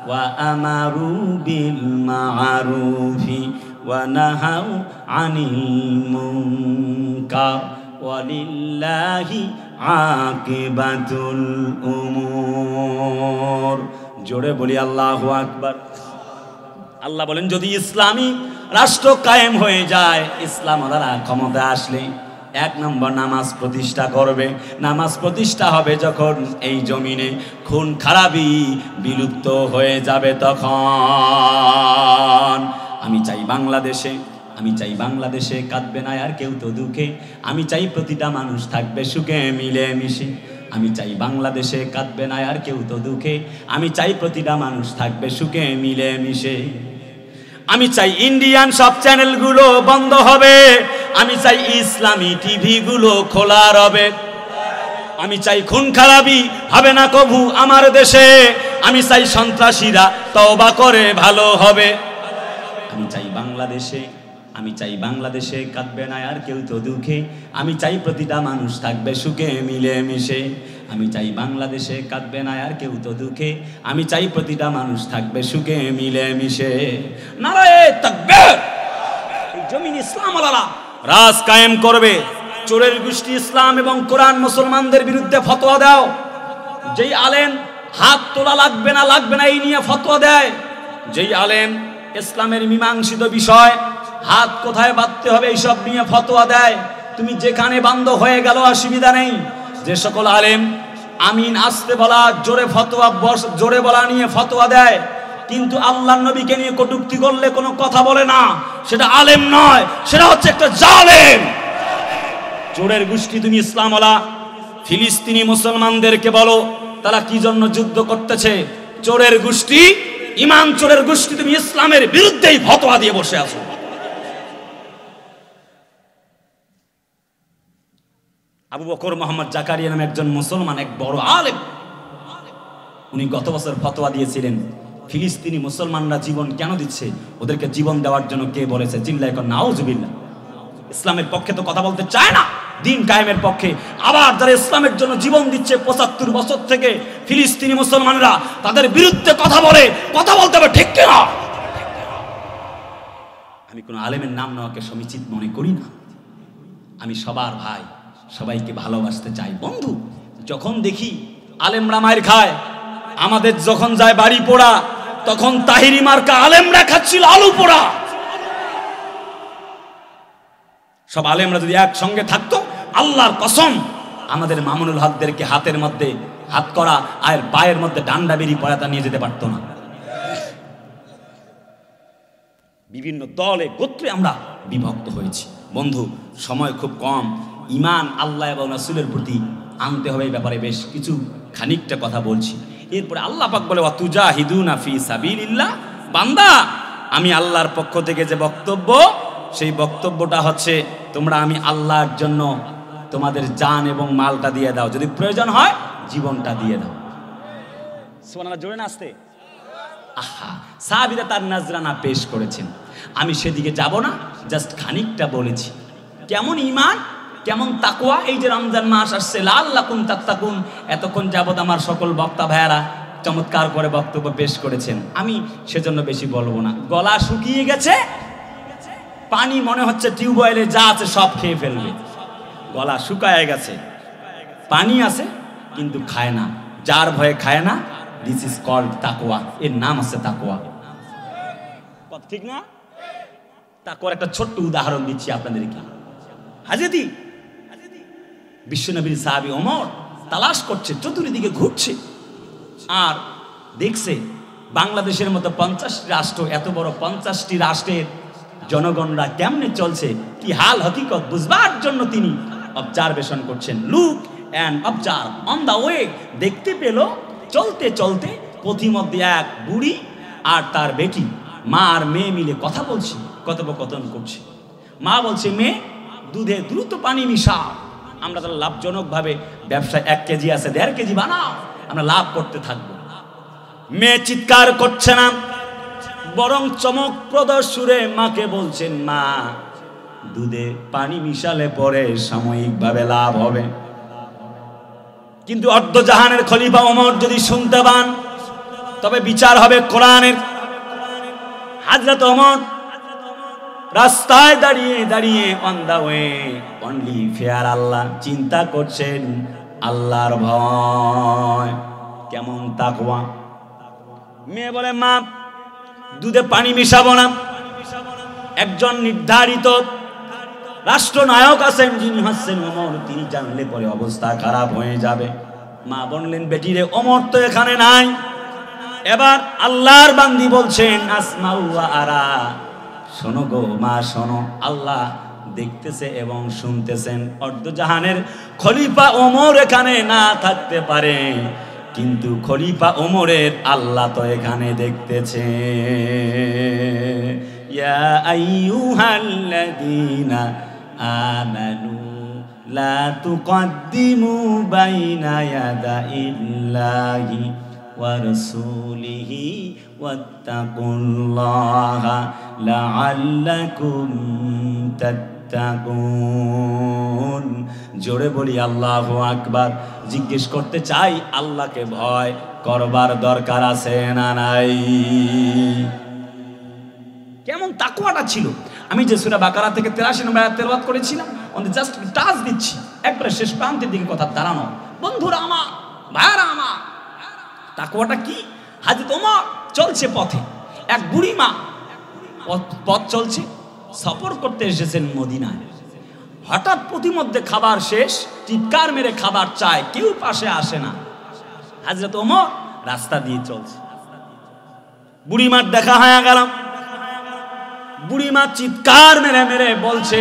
ওয়া আমারু বিল মা'রুফি ওয়া নাহাউ আনিল মুনকার ওয়ালিল্লাহি আকিবাতুল উমুর। জোরে বলি আল্লাহু আকবার। আল্লাহ বলেন, যদি ইসলামী রাষ্ট্র কায়েম হয়ে যায়, ইসলাম ওরা ক্ষমতা আসলে 1 নম্বর নামাজ প্রতিষ্ঠা করবে। নামাজ প্রতিষ্ঠা হবে যখন এই জমিনে খুন খারাপি বিলুপ্ত হয়ে যাবে, তখন। আমি চাই বাংলাদেশে কাঁদবে না আর কেউ তো দুঃখে। আমি চাই প্রতিটা মানুষ থাকবে সুখে মিলে মিশে। আমি চাই বাংলাদেশে কাঁদবে না আর কেউ তো দুঃখে। আমি চাই প্রতিটা মানুষ থাকবে সুখে মিলে মিশে। আমি চাই ইন্ডিয়ান সব চ্যানেলগুলো বন্ধ হবে। আমি চাই ইসলামী টিভি গুলো খোলা রবে। আমি চাই খুন খারাপি হবে না কভু আমার দেশে। আমি চাই সন্ত্রাসীরা তওবা করে ভালো হবে। আমি চাই বাংলাদেশে কাঁদবে না আর কেউ তো দুঃখে। আমি চাই প্রতিটা মানুষ থাকবে সুখে মিলে মিশে। আমি চাই বাংলাদেশে কাঁদবে না আর কেউ তো দুঃখে। আমি চাই প্রতিটা মানুষ থাকবে সুখে মিলে মিশে। নারায়ে তাকবীর। এই জমিন ইসলাম আলারা রাজ কায়েম করবে। চোরের গোষ্ঠী ইসলাম এবং কোরআন মুসলমানদের বিরুদ্ধে ফতোয়া দাও। যেই আলেম হাত তোলা লাগবে না এই নিয়ে ফতোয়া দেয়, যেই আলেম ইসলামের মীমাংসিত বিষয় হাত কোথায় বাঁধতে হবে এইসব নিয়ে ফতোয়া দেয়, তুমি যেখানে বান্ধ হয়ে গেল অসুবিধা নেই। যে সকল আলেম আমিন আসতে বলা, জোরে বলা নিয়ে ফতোয়া দেয়, কিন্তু আল্লাহর নবীকে নিয়ে কটূক্তি করলে কোনো কথা বলে না, সেটা আলেম নয়, সেটা হচ্ছে একটা জালেম। চোরের গোষ্ঠী তুমি ইসলামওয়ালা ফিলিস্তিনি মুসলমানদেরকে বলো তারা কি জন্য যুদ্ধ করতেছে। চোরের গোষ্ঠী, ইমান চোরের গোষ্ঠী, তুমি ইসলামের বিরুদ্ধেই ফতোয়া দিয়ে বসে আছো। আবু বকর মোহাম্মদ জাকারিয়া নামে একজন মুসলমান, এক বড় আলেম, উনি গত বছর ফতোয়া দিয়েছিলেন ফিলিস্তিনি মুসলমানরা জীবন কেন দিচ্ছে, ওদেরকে জীবন দেওয়ার জন্য কে বলেছে? চিল্লায় কর নাউজুবিল্লাহ। ইসলামের পক্ষে তো কথা বলতে চায় না, দিন কায়েমের পক্ষে। আবার যারা ইসলামের জন্য জীবন দিচ্ছে 75 বছর থেকে ফিলিস্তিনি মুসলমানরা, তাদের বিরুদ্ধে কথা বলে, কথা বলতে হবে, ঠিক কিনা? আমি কোন আলেমের নাম নেওয়াকে সমীচিত মনে করি না। আমি সবার ভাই, সবাইকে ভালোবাসতে চাই। বন্ধু, যখন দেখি আলেমরা মায়ের খায়, আমাদের যখন যায় বাড়ি পোড়া, তখন তাহিরি মার্কা আলেমরা খাচ্ছিল আলু পোড়া। সব আলেমরা যদি একসঙ্গে থাকতো, আল্লাহর কসম আমাদের মামুনুল হকদেরকে হাতের মধ্যে হাত করা আর পায়ের মধ্যে ডান্ডা বেরি পড়াতা নিয়ে যেতে পারতো না। বিভিন্ন দলে গোত্রে আমরা বিভক্ত হয়েছি। বন্ধু, সময় খুব কম, ইমান আল্লাহ এবং রাসূলের প্রতি আনতে হবে, এই ব্যাপারে বেশ কিছু খানিকটা কথা বলছি। এরপরে আল্লাহ পাক বলে ওয়াতুজাহিদুনা ফি সাবিলিল্লাহ, বান্দা আমি আল্লাহর পক্ষ থেকে যে বক্তব্য, সেই বক্তব্যটা হচ্ছে তোমরা আমি আল্লাহর জন্য তোমাদের জান এবং মালটা দিয়ে দাও, যদি প্রয়োজন হয় জীবনটা দিয়ে দাও। সুবহানাল্লাহ, জোরে না আসতে? আহা, সাহাবীরা তার নাজরানা পেশ করেছেন, আমি সেদিকে যাব না, জাস্ট খানিকটা বলেছি। কেমন ঈমান, কেমন তাকওয়া। এই যে রমজান মাস আসছে, লাআল্লাকুম তাত্তাকুন, এতক্ষণ যাবত আমার সকল বক্তা ভাইয়ারা চমৎকার করে বক্তব্য পেশ করেছেন, আমি সেজন্য বেশি বলবো না। গলা শুকিয়ে গেছে, পানি মনে হচ্ছে টিউবওয়েলে যা আছে সব খেয়ে ফেলবে। গলা শুকায় গেছে, পানি আছে কিন্তু খায় না, যার ভয়ে খায় না। দিস ইজ কল্ড তাকওয়া, এর নাম আছে তাকওয়া। ঠিক না? তাকওয়ার একটা ছোট্ট উদাহরণ দিচ্ছি আপনাদেরকে। হাজেদি বিশ্বনবীর সাহাবী ওমর তালাশ করছে, চতুর্দিকে ঘুরছে, আর দেখছে বাংলাদেশের মতো 50টি রাষ্ট্র, এত বড় 50টি রাষ্ট্রের জনগণরা কেমনে চলছে, কি হাল হকিকত বুঝবার জন্য তিনি অবজারভেশন করছেন। Look and observe on the way. দেখতে পেল চলতে চলতে পথিমধ্যে এক বুড়ি আর তার বেটি, মা আর মেয়ে মিলে কথা বলছে, কথোপকথন করছে। মা বলছে, মেয়ে দুধে দ্রুত পানি মিশাও, আমরা তাহলে লাভজনকভাবে ব্যবসায় 1 কেজি আছে 1.5 কেজি বানাও, আমরা লাভ করতে থাকবো। মেয়ে চিৎকার করছে না, বরং চমকপ্রদ সুরে মাকে বলছেন, মা দুধে পানি মিশালে পরে সাময়িকভাবে লাভ হবে, কিন্তু অর্ধজাহানের খলিফা ওমর যদি শুনতে পান তবে বিচার হবে কোরআনের। হযরত ওমর রাস্তায় দাঁড়িয়ে দাঁড়িয়ে on the way only fair আল্লাহ, চিন্তা করছেন আল্লাহর ভয়। কেমন তাকওয়া। মেয়ে বলে, মা দুধে পানি মিশাবো না, একজন নির্ধারিত রাষ্ট্রনায়ক আছেন যিনি হচ্ছেন ওমর, তিনি জানলে পরে অবস্থা খারাপ হয়ে যাবে। মা বললেন, বেটিরে ওমর তো এখানে নাই। এবার আল্লাহর বান্দি বলছেন, আসমাউ ওয়া আরা, শোনো গো মা শোনো, আল্লাহ দেখতেছে এবং শুনতেছেন। অর্ধজাহানের খলিফা ওমর এখানে না থাকতে পারে, কিন্তু খলিফা ওমরের আল্লাহ তো এখানে দেখতেছে। ইয়া আইয়ুহাল্লাযীনা আমানু লা তুকদ্দিমু বাইনা ইয়াদাইল্লাহি ওয়া রাসূলিহি ওয়াত্তাকুল্লাহা লাআল্লাকুম তাত্তাকুন। জোরে বলি আল্লাহু আকবার। জিজ্ঞেস করতে চাই, আল্লাহকে ভয় করবার দরকার আছে না নাই? কেমন তাকওয়াটা ছিল। আমি যে সূরা বাকারা থেকে 83 নম্বর আয়াত তেলাওয়াত করেছিলাম, অন জাস্ট টাচ দিচ্ছি, একবারে শেষ প্রান্তের দিকে কথা দাঁড়ানো। বন্ধুরা আমার, ভাইরা আমার, তাকওয়াটা কি? হযরত ওমর চলছে পথে, এক বুড়ি মা পথ চলছে, সফর করতে এসেছেন মদিনায়। হঠাৎ পথিমধ্যে খাবার শেষ, চিৎকার মেরে খাবার চায়, কেউ পাশে আসে না। হযরত ওমর রাস্তা দিয়ে চলছে, বুড়িমার দেখা হয়ে গেলাম। বুড়িমা চিৎকার মেরে মেরে বলছে,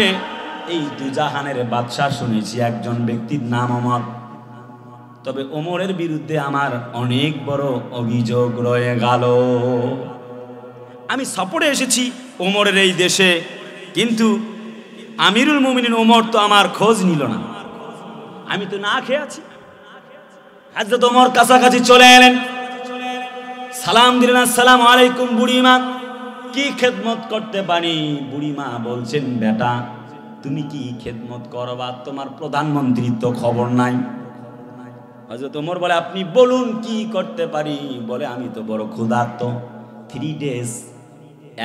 এই দুজাহানের বাদশা শুনেছি একজন ব্যক্তির নাম ওমর, তবে ওমরের বিরুদ্ধে আমার অনেক বড় অভিযোগ রয়ে গেল। আমি সফরে এসেছি ওমরের এই দেশে, কিন্তু আমিরুল মুমিনিন ওমর তো আমার খোঁজ নিল না, আমি তো না খেয়ে আছি। হযরত ওমর কাছাকাছি চলে এলেন, সালাম দিলেন, আসসালামু আলাইকুম বুড়িমা, কি খেদমত করতে পারি? বুড়িমা বলছেন, বেটা তুমি কি খেদমত করবা, তোমার প্রধানমন্ত্রীর তো খবর নাই। হযরত ওমর বলে, আপনি বলুন কি করতে পারি? বলে, আমি তো বড় ক্ষুধার্ত, 3 days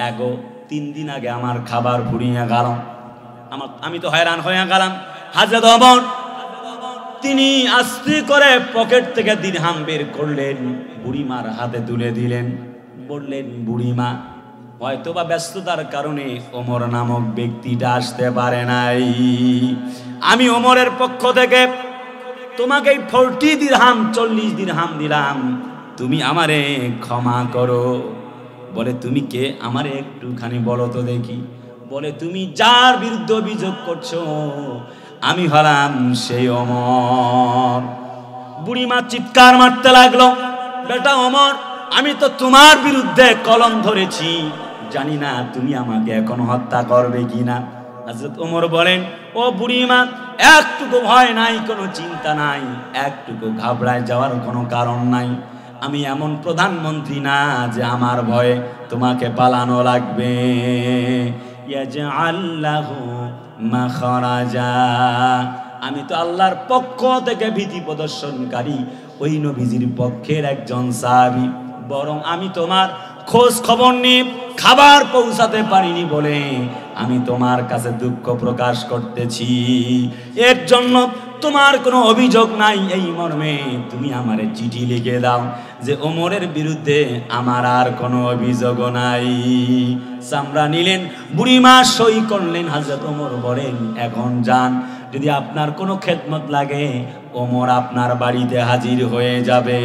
ago 3 দিন আগে আমার খাবার ফুরিয়ে গেল, আমি তো হয়রান হয়ে গেলাম। হযরত ওমর তিনি আস্তে করে পকেট থেকে দিরহাম বের করলেন, বুড়িমার হাতে তুলে দিলেন, বললেন, বুড়িমা হয়তোবা ব্যস্ততার কারণে ওমর নামক ব্যক্তিটা আসতে পারে নাই, আমি ওমরের পক্ষ থেকে তোমাকে 40 দিরহাম 40 দিরহাম দিলাম, তুমি আমারে ক্ষমা করো। বলে, তুমি কে, আমারে একটুখানি বলো তো দেখি। বলে, তুমি যার বিরুদ্ধে অভিযোগ করছো আমি হলাম সেই ওমর। বুড়িমা চিৎকার মারতে লাগলো, বেটা ওমর, আমি তো তোমার বিরুদ্ধে কলম ধরেছি, জানি না তুমি আমাকে এখন হত্যা করবে কিনা। হযরত ওমর বলেন, ও বুড়িমা, একটুকু ভয় নাই, কোনো চিন্তা নাই, একটুকু ঘাবড়ায় যাওয়ার কোনো কারণ নাই, আমি এমন প্রধানমন্ত্রী না যে আমার ভয়ে তোমাকে পালানো লাগবে। ইয়াজআল্লাহু মাখরাজা, আমি তো আল্লাহর পক্ষ থেকে ভীতি প্রদর্শনকারী ওই নবীজির পক্ষের একজন সাহাবী, বরং আমি তোমার খোঁজ খবর নিয়ে খাবার পৌঁছাতে পারিনি বলে আমি তোমার কাছে দুঃখ প্রকাশ করতেছি, এর জন্য তোমার কোনো অভিযোগ নাই, এই মর্মে তুমি আমারে চিঠি লিখে দাও যে ওমরের বিরুদ্ধে আমার আর কোনো অভিযোগ নাই। চামড়া নিলেন, বুড়িমা সই করলেন। হযরত ওমর বলেন, এখন যান, যদি আপনার কোনো খেদমত লাগে ওমর আপনার বাড়িতে হাজির হয়ে যাবে।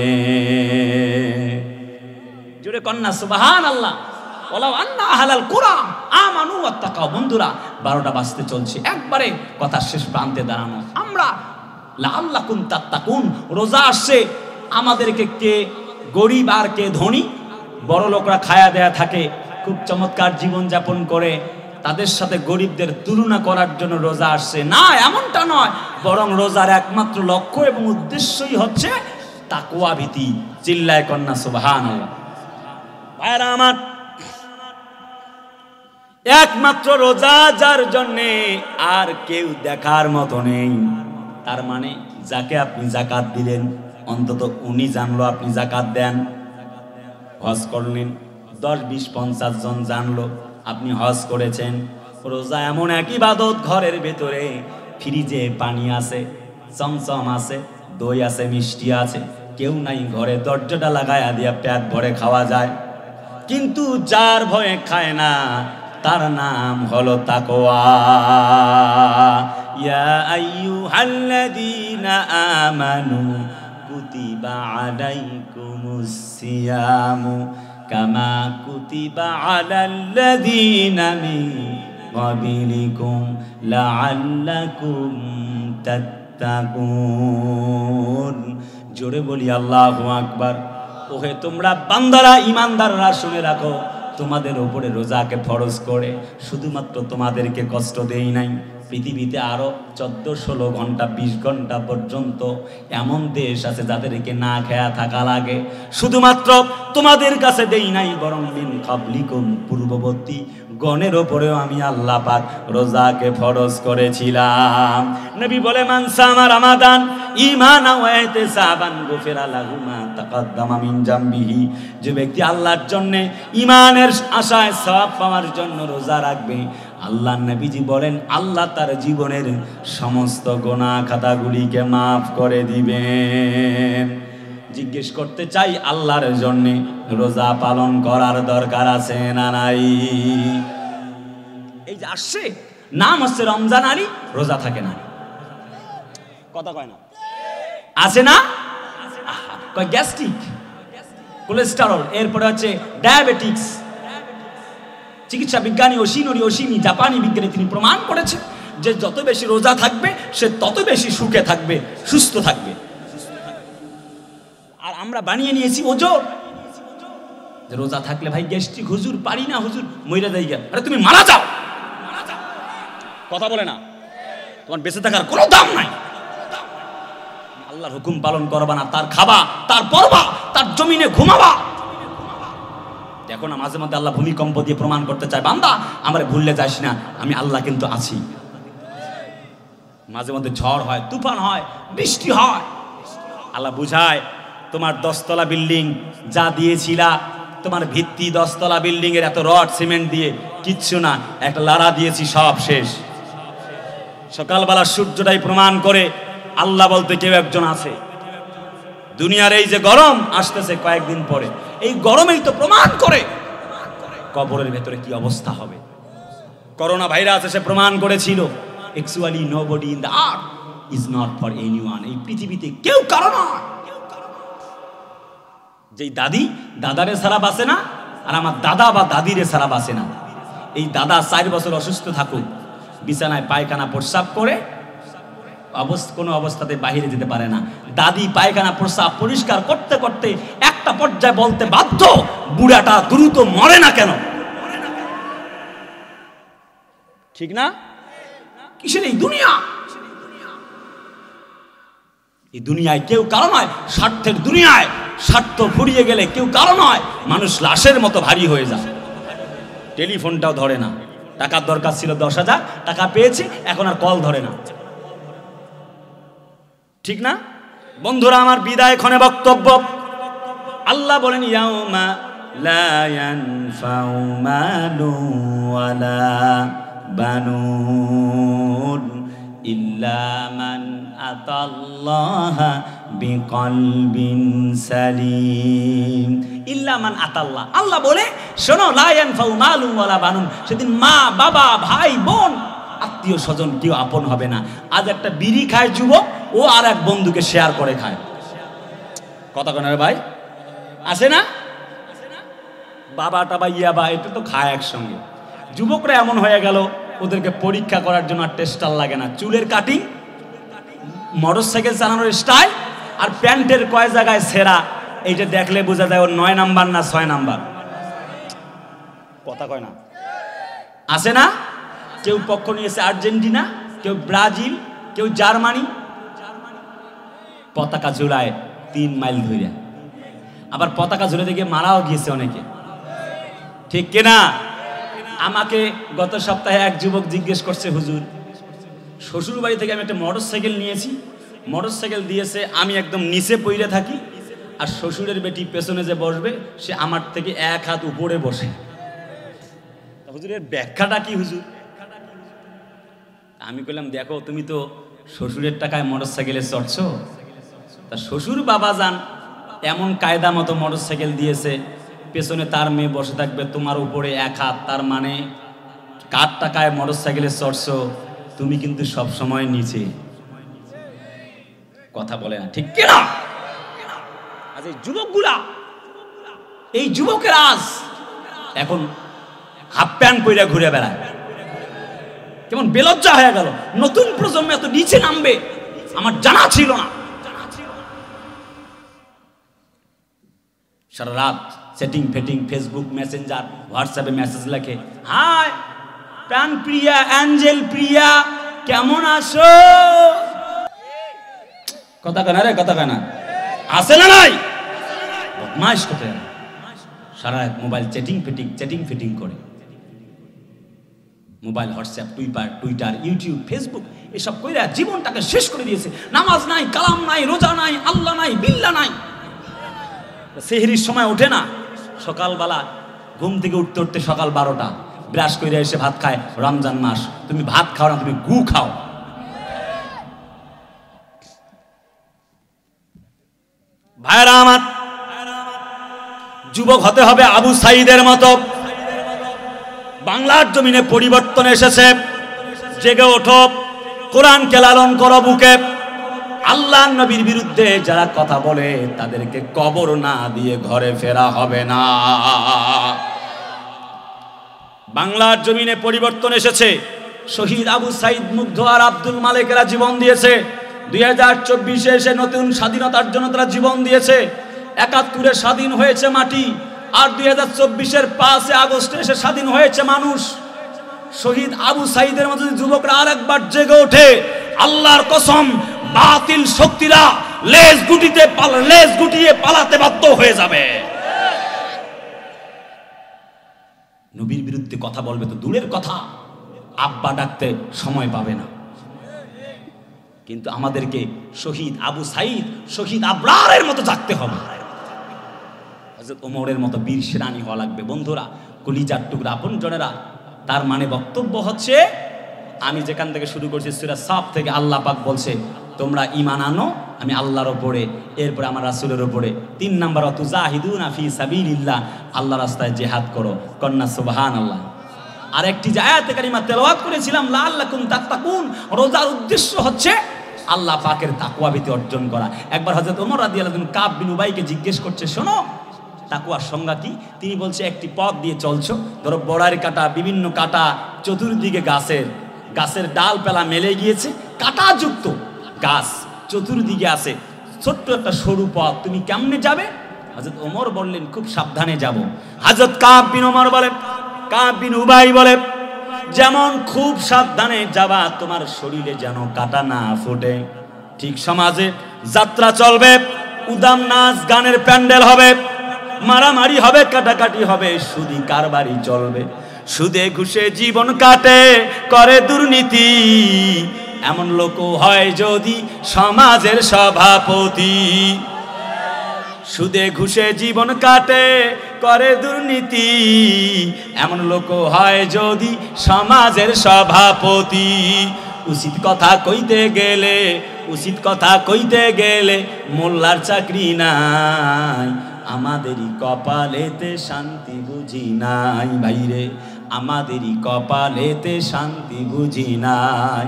জোরে কন্যা সুবহানাল্লাহ। ওয়ালাউ আন্না আহলাল কুরআ আমানু ওয়াত্তাকাউ। বন্ধুরা 12টা বাজতে চলছে, একবারে কথা শেষ প্রান্তে দাঁড়ানো। আমরা লাআল্লাকুম তাত্তাকুন, রোজা আসছে, আমাদেরকে কে গরিব আর কে ধনী, বড় লোকরা খায়া দেয়া থাকে, খুব চমৎকার জীবন যাপন করে, তাদের সাথে গরিবদের তুলনা করার জন্য রোজা আসছে না, এমনটা নয়, বরং রোজার একমাত্র লক্ষ্য এবং উদ্দেশ্যই হচ্ছে তাকওয়া ভীতি। চিল্লায় কন্যা সুবহানাল্লাহ। ভাইরা আমার, একমাত্র রোজা যার জন্যে আর কেউ দেখার মতো নেই, তার মানে যাকে আপনি যাকাত দিলেন অন্তত উনি জানলো আপনি যাকাত দেন। হজ করলেন, 10, 20, 50 জন জানলো আপনি হজ করেছেন। রোজা এমন এক ইবাদত, ঘরের ভেতরে ফ্রিজে পানি আছে, চমচম আছে, দই আছে, মিষ্টি আছে, কেউ নাই ঘরে, দরজাটা লাগায়া দিয়া পেট ভরে খাওয়া যায়। কিন্তু যার ভয়ে খায় না তার নাম হলো তাকওয়া। ইয়া আইয়ুহাল্লাযীনা আমানু কুতিবা আলাইকুমুস সিয়ামু কামা কুতিবা আলাল্লাযীনা মিন ক্বাবলিকুম লাআল্লাকুম তাত্তাকুন। জোরে বলি আল্লাহু আকবার। ওহে তোমরা বান্দারা, ঈমানদাররা, শুনে রাখো, তোমাদের উপরে রোজাকে ফরজ করে শুধুমাত্র তোমাদেরকে কষ্ট দেই নাই, পৃথিবীতে আরো 14-16 ঘন্টা 20 ঘন্টা পর্যন্ত এমন দেশ আছে যাদেরকে না খেয়া থাকা লাগে, শুধুমাত্র তোমাদের কাছে দেই নাই, বরং মিন ক্বাবলিকুম পূর্ববর্তী গণের ওপরেও আমি আল্লাহ পাক রোজাকে ফরজ করেছিলাম। নবী বলে, মান সামা রমাদান ঈমানান ওয়া ইহতিসাবান গুফিরা লাহু মা তাকাদ্দামা মিন জামবিহি, যে ব্যক্তি আল্লাহর জন্য ঈমানের আশায় সওয়াব পাওয়ার জন্য রোজা রাখবে, আল্লাহ নবীজি বলেন আল্লাহ তার জীবনের সমস্ত গুনাহ খাতাগুলিকে মাফ করে দিবেন। জিজ্ঞেস করতে চাই, আল্লাহর জন্য রোজা পালন করার দরকার আছে না নাই? এই যে আসছে নাম হচ্ছে রমজান আলী, রোজা থাকে না, কথা কয় না, আছে না? কয় গ্যাস্ট্রিক, কোলেস্টেরল, এরপরে হচ্ছে ডায়াবেটিক্স। চিকিৎসা বিজ্ঞানী ওশিনোরি ওশিমি, জাপানি বিজ্ঞানী, তিনি প্রমাণ করেছে যে যত বেশি রোজা থাকবে সে তত বেশি সুখে থাকবে, সুস্থ থাকবে। আর আমরা বানিয়ে নিয়েছি ওজোর, রোজা থাকলে ভাই গ্যাস্ট্রিক, হুজুর পারি না, হুজুর মইরা যাই গা। আরে তুমি মারা যাও, কথা বলে না, তোমার বেঁচে থাকার কোনো দাম নাই। আল্লাহর হুকুম পালন করবা না, তার খাবা, তার পড়বা, তার জমিনে ঘুমাবা। দেখো না মাঝে মধ্যে আল্লাহ ভূমিকম্প দিয়ে প্রমাণ করতে চায়, বান্দা আমরা ভুললে যাস না, আমি আল্লাহ কিন্তু আছি। মাঝে মধ্যে ঝড় হয়, তুফান হয়, বৃষ্টি হয়, আল্লাহ বুঝায় তোমার 10 তলা বিল্ডিং যা দিয়েছিলা, তোমার ভিত্তি 10 তলা বিল্ডিং এর এত রড সিমেন্ট দিয়ে কিচ্ছু না, একটা লাড়া দিয়েছি, সব শেষ। সকালবেলা সূর্যটাই প্রমাণ করে আল্লাহ বলতে কেউ একজন আছে। দুনিয়ার এই যে গরম আসতেছে কয়েকদিন পরে, এই গরমেই তো প্রমাণ করে কবরের ভেতরে কি অবস্থা হবে। করোনা ভাইরাস এসে প্রমাণ করেছিল actually nobody in the earth is not for anyone. এই পৃথিবীতে কেউ কারো নয়। যেই দাদি দাদারে ছাড়া বাঁচে না, আর আমার দাদা বা দাদিরে ছাড়া বাঁচে না। এই দাদা 4 বছর অসুস্থ থাকুক, বিছানায় পায়খানা প্রস্রাব করে কোনো অবস্থাতে বাহিরে যেতে পারে না। দাদি পায়খানা প্রস্রাব পরিষ্কার করতে করতে একটা পর্যায়ে বলতে বাধ্য, বুড়াটা দ্রুত মরে না কেন? ঠিক না? কিসের এই দুনিয়া? এই দুনিয়ায় কেউ কারো নয়, স্বার্থের দুনিয়ায় স্বার্থ ফুরিয়ে গেলে কেউ কারো নয়। মানুষ লাশের মতো ভারী হয়ে যায়, টেলিফোনটাও ধরে না। টাকার দরকার ছিল 10,000, টাকা পেয়েছি, এখন আর কল ধরে না। ঠিক না বন্ধুরা? আমার বিদায় ক্ষণে বক্তব্য, আল্লাহ বলেন ইয়াউমা লা ইয়ানফাউ মালু ওয়ালা বানুন ইল্লা মান আতাল্লাহা বিকলবিন সালিম। ইল্লা মান আতাল্লাহ, আল্লাহ বলে শোনো, লা ইয়ানফাউ মালু ওয়ালা বানুন, সেদিন মা বাবা ভাই বোন আত্মীয় স্বজন কেউ আপন হবে না। আজ একটা বিড়ি খায় যুবক, ও আর এক বন্ধুকে শেয়ার করে খায়। কথা কেন রে ভাই? আসে না? বাবাটা বা ইয়াবা এটা তো খায় একসঙ্গে। যুবকরা এমন হয়ে গেল, ওদেরকে পরীক্ষা করার জন্য আর টেস্টার লাগে না। চুলের কাটিং, মোটরসাইকেল চালানোর স্টাইল, আর প্যান্টের কয় জায়গায় ছেঁড়া, এইটা দেখলে বোঝা যায় ওর 9 নাম্বার না 6 নাম্বার। কথা কয় না? আসে না? কেউ পক্ষ নিয়েছে আর্জেন্টিনা, কেউ ব্রাজিল, কেউ জার্মানি, পতাকা ঝুলায় 3 মাইল ধরে। আবার পতাকা ঝুলাতে গিয়ে মারাও গিয়েছে অনেকে, ঠিক কিনা? আমাকে গত সপ্তাহে এক যুবক জিজ্ঞেস করছে, হুজুর শ্বশুর বাড়ি থেকে আমি একটা মোটরসাইকেল নিয়েছি, মোটরসাইকেল দিয়েছে, আমি একদম নিচে পইরে থাকি, আর শ্বশুরের বেটি পেছনে যে বসবে সে আমার থেকে 1 হাত উপরে বসে। হুজুরের ব্যাখ্যাটা কি হুজুর? আমি বললাম, দেখো তুমি তো শ্বশুরের টাকায় মোটরসাইকেলে চড়ছো, তা শ্বশুর বাবা যান এমন কায়দা মতো মোটরসাইকেল দিয়েছে, পেছনে তার মেয়ে বসে থাকবে, তোমার উপরে 1 হাত, তার মানে কার টাকায় মোটরসাইকেলে চড়ছো, তুমি কিন্তু সব সময় নিচে। কথা বলে না, ঠিক কিনা? আজ এই যুবকগুলা, এই যুবকের আজ এখন হাফ প্যান্ট পরে ঘুরে বেড়ায়, কেমন বেলজ্জা হয়ে গেল। নতুন প্রজন্ম এত নিচে নামবে আমার জানা ছিল না। সারা রাত সেটিং ফেটিং, ফেসবুক মেসেঞ্জার, হোয়াটসঅ্যাপে মেসেজ লেখে, হাই প্রাণ প্রিয়া, অ্যাঞ্জেল প্রিয়া, কেমন আছো? কথা কেনা রে, কথা কেনা আসে না? নাই বদমাইশ করতে সারা মোবাইল চেটিং ফিটিং করে। Mobile, WhatsApp, Twitter, YouTube, Facebook এসব কইরা জীবনটাকে শেষ করে দিয়েছে। নামাজ নাই, কালাম নাই, রোজা নাই, আল্লাহ নাই, বিল্লাহ নাই। সেহরির সময় ওঠে না, সকালবেলা ঘুম থেকে উঠতে উঠতে সকাল 12টা, ব্রাশ করে এসে ভাত খায়। রমজান মাস, তুমি ভাত খাও না, তুমি গু খাও। ভাইরা আমার, যুবক হতে হবে আবু সাইদের মতো। বাংলার জমিনে পরিবর্তন এসেছে, জেগে ওঠো, কোরআনকে লালন করো বুকে, আল্লাহ নবীর বিরুদ্ধে যারা কথা বলে তাদেরকে কবর না দিয়ে ঘরে ফেরা হবে না। বাংলার জমিনে পরিবর্তন এসেছে। শহীদ আবু সাইদ মুগ্ধ আর আব্দুল মালেকেরা জীবন দিয়েছে। 2024-এ এসে নতুন স্বাধীনতার জন্য তারা জীবন দিয়েছে। 71-এ স্বাধীন হয়েছে মাটি, আর 2024-এর 5 আগস্টে এসে স্বাধীন হয়েছে মানুষ। শহীদ আবু সাইদের মতো যুবকরা আর একবার জেগে ওঠে, আল্লাহর কসম বাতিল শক্তিরা লেজ গুটিয়ে পালাতে বাধ্য হয়ে যাবে। নবীর বিরুদ্ধে কথা বলবে তো দূরের কথা, আব্বা ডাকতে সময় পাবে না। কিন্তু আমাদেরকে শহীদ আবু সাইদ, শহীদ আবরারের মতো জাগতে হবে। হযরত ওমরের মতো বীর সেনানী হওয়া লাগবে। বন্ধুরা, কলিজার টুকরা আপনজনেরা, তার মানে বক্তব্য হচ্ছে, আমি যেখান থেকে শুরু করছি সূরা সাফ থেকে, আল্লাহ পাক বলছে তোমরা ঈমান আনো আমি আল্লাহর উপরে, এরপরে আমার রাসূলের উপরে। 3 নাম্বার তুজাহিদুনা ফি সাবিলিল্লাহ, আল্লাহর রাস্তায় জিহাদ করো। কন্যা সুবহানাল্লাহ। আর একটি আয়াতে কারিমা তেলাওয়াত করেছিলাম, লাআল্লাকুম তাত্তাকুন, রোজার উদ্দেশ্য হচ্ছে আল্লাহ পাকের তাকওয়া ভীতি অর্জন করা। একবার হযরত ওমর রাদিয়াল্লাহু আনহু কাব বিন উবাইকে জিজ্ঞেস করছে, শোনো তাকওয়ার সংজ্ঞা কি? তিনি বলছে, একটি পথ দিয়ে চলছো, ধরো বড়ার কাটা, বিভিন্ন কাটা, চতুর্দিকে গাছের ডালপালা মেলে গিয়েছে, কাঁটাযুক্ত গাছ চতুর্দিকে আছে, ছোট্ট একটা সরু পথ, তুমি কেমনে যাবে? হযরত ওমর বললেন, খুব সাবধানে যাব। হযরত কাব বিন ওমর বলে, কাব বিন উবাই বলে, যেমন খুব সাবধানে যাবা তোমার শরীরে যেন কাটা না ফোটে। ঠিক সমাজে যাত্রা চলবে, উদাম নাচ গানের প্যান্ডেল হবে, মারামারি হবে, কাটাকাটি হবে, সুদি কারবারি চলবে, সুদে ঘুষে জীবন কাটে, করে দুর্নীতি, এমন লোক হয় যদি সমাজের সভাপতি। সুদে ঘুষে জীবন কাটে, করে দুর্নীতি, এমন লোক হয় যদি সমাজের সভাপতি। উচিত কথা কইতে গেলে মোল্লার চাকরি নাই, আমাদেরই কপালেতে শান্তি বুঝি নাই ভাইরে, আমাদেরই কপালেতে শান্তি বুঝি নাই।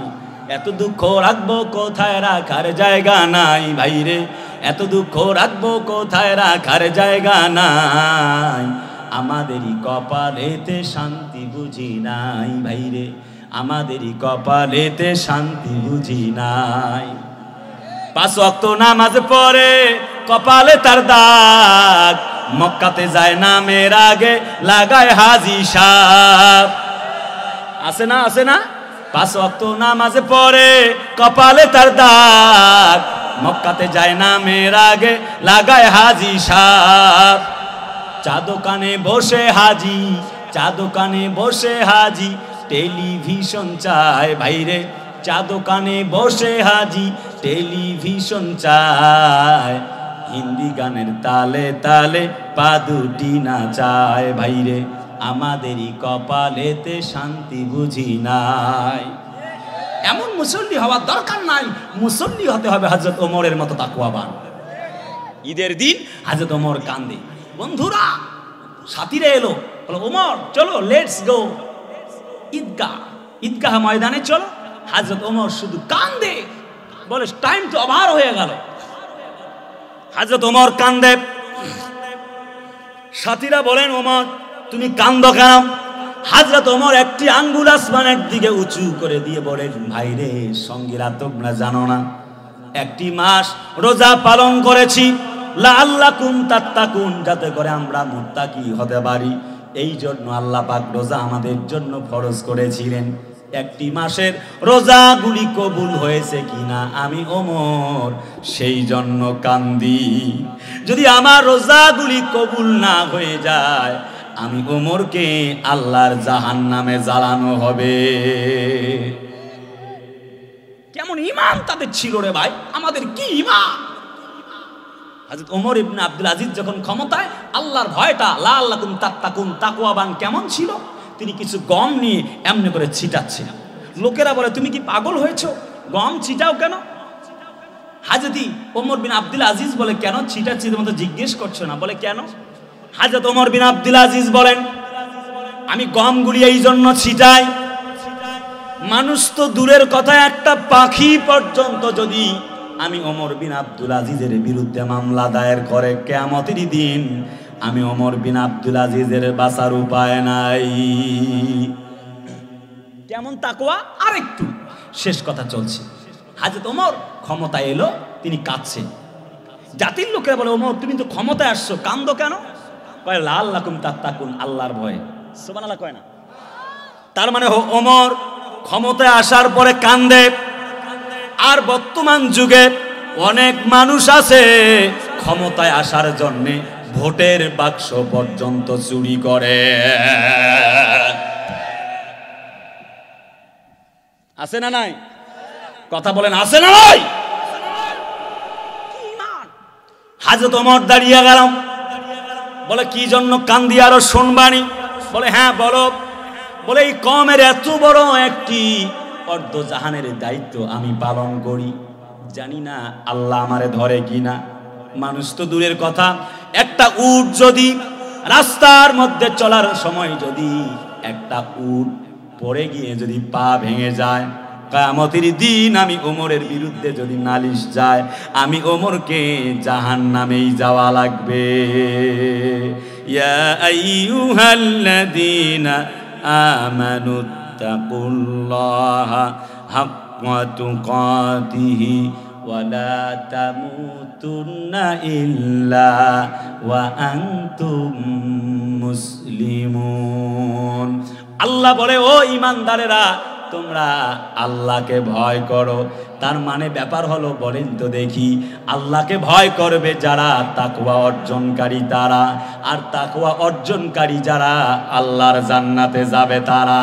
এত দুঃখ রাখবো কোথায় রাখার জায়গা নাই ভাইরে, এত দুঃখ রাখবো কোথায় রাখার জায়গা নাই, আমাদেরই কপালেতে শান্তি বুঝি নাই ভাইরে, আমাদেরই কপালেতে শান্তি বুঝি নাই। 5 ওয়াক্ত নামাজ পড়ে কপালে তার দাগ, মক্কাতে যায় নামের আগে লাগায় হাজি সাহেব। আছে না? 5 ওয়াক্ত নামাজ পড়ে কপালে তার দাগ, মক্কাতে যায় নামের আগে লাগায় হাজি সাহেব। চা দোকানে বসে হাজি, টেলিভিশন চায় ভাইরে, চা দোকানে বসে হাজি, টেলিভিশন চায়, হিন্দি গানের তালে তালে পা দুটি নাচায় ভাইরে, আমাদেরই কপালেতে শান্তি বুঝি নাই। এমন মুসল্লি হওয়ার দরকার নাই, মুসল্লি হতে হবে হযরত ওমরের মতো তাকওয়াবান। ঈদের দিন হযরত ওমর কান্দে। বন্ধুরা, সাথীরা এলো, বলো ওমর চলো লেটস গো ঈদগাহ ময়দানে চলো। হযরত ওমর শুধু কান্দে, বলে টাইম তো ওভার হয়ে গেল। হযরত ওমর কান্দে, সাথীরা বলেন ওমর তুমি কান্দো কেন? হযরত ওমর একটি আঙ্গুল আসমানের দিকে উঁচু করে দিয়ে বলেন, ভাইরে সঙ্গীরা তোমরা জানো না, একটি মাস রোজা পালন করেছি, লাআল্লাকুম তাত্তাকুন, যাতে করে আমরা মুত্তাকি হতে পারি, এই জন্য আল্লাহ পাক রোজা আমাদের জন্য ফরজ করেছিলেন। একটি মাসের রোজাগুলি কবুল হয়েছে কিনা আমি ওমর সেই জন্য কান্দি। যদি আমার রোজাগুলি কবুল না হয়ে যায়, আমি ওমরকে আল্লাহর জাহান্নামে জ্বালানো হবে। কেমন ঈমান তাদের ছিল রে ভাই, আমাদের কি ঈমান! হযরত ওমর ইবনে আব্দুল আজিজ যখন ক্ষমতায়, আল্লাহর ভয়টা, লাআল্লাকুম তাত্তাকুন, তাকওয়াবান কেমন ছিল? তিনি কিছু গম নিয়ে এমনি করে ছিটাচ্ছেন। লোকেরা বলে তুমি কি পাগল হয়েছো, গম ছিটাও কেন? হযরত ওমর বিন আব্দুল আজিজ বলে, কেন ছিটাচ্ছি, তোমরা তো জিজ্ঞেস করছো না। বলে কেন? হযরত ওমর বিন আব্দুল আজিজ বলেন, আমি গমগুলি এই জন্য ছিটাই, মানুষ তো দূরের কথা, একটা পাখি পর্যন্ত যদি আমি ওমর বিন আব্দুল আজিজের বিরুদ্ধে মামলা দায়ের করে কিয়ামতের দিন আমি ওমর বিন আব্দুল আজিজের বাঁচার উপায় নাই। কেমন তাকওয়া? আরেকটু শেষ কথা চলছে। হযরত ওমর ক্ষমতায় এলো, তিনি কাঁদছেন। জাতির লোকেরা বলে, ওমর তুমি তো ক্ষমতায় আসছো, কান্দো কেন? কয় লাআল্লাকুম তাত্তাকুন, আল্লাহর ভয়ে। সুবহানাল্লাহ কয় না? তার মানে ওমর ক্ষমতায় আসার পরে কান্দে। আর বর্তমান যুগে অনেক মানুষ আছে ক্ষমতায় আসার জন্য ভোটের বাক্স পর্যন্ত চুরি করে। আছে না নাই? কথা বলেন, আছে না নাই? হযরত ওমর দাঁড়িয়ে গেলাম, বলে কি জন্য কান্দি আরো শুনবানি? বলে হ্যাঁ বলো। বলে এই কওমের এত বড় একটি অর্ধ জাহানের দায়িত্ব আমি পালন করি, জানি না আল্লাহ আমারে ধরে কিনা। মানুষ তো দূরের কথা, একটা উট যদি রাস্তার মধ্যে চলার সময় যদি একটা উট পড়ে গিয়ে যদি পা ভেঙে যায়, কিয়ামতের দিন আমি ওমরের বিরুদ্ধে যদি নালিশ যায়, আমি ওমরকে জাহান্নামেই যাওয়া লাগবে। ইয়া আইয়ুহাল্লাযীনা আমানুত্তাকুল্লাহা হাক্কা তুকাতিহি ওয়া লা তামুতুন্না ইল্লা ওয়া আনতুম মুসলিমুন। আল্লাহ বলে, ও ঈমানদারেরা তোমরা আল্লাহকে ভয় করো। তার মানে ব্যাপার হলো, বলেন তো দেখি, আল্লাহকে ভয় করবে যারা তাকওয়া অর্জনকারী তারা, আর তাকওয়া অর্জনকারী যারা আল্লাহর জান্নাতে যাবে তারা।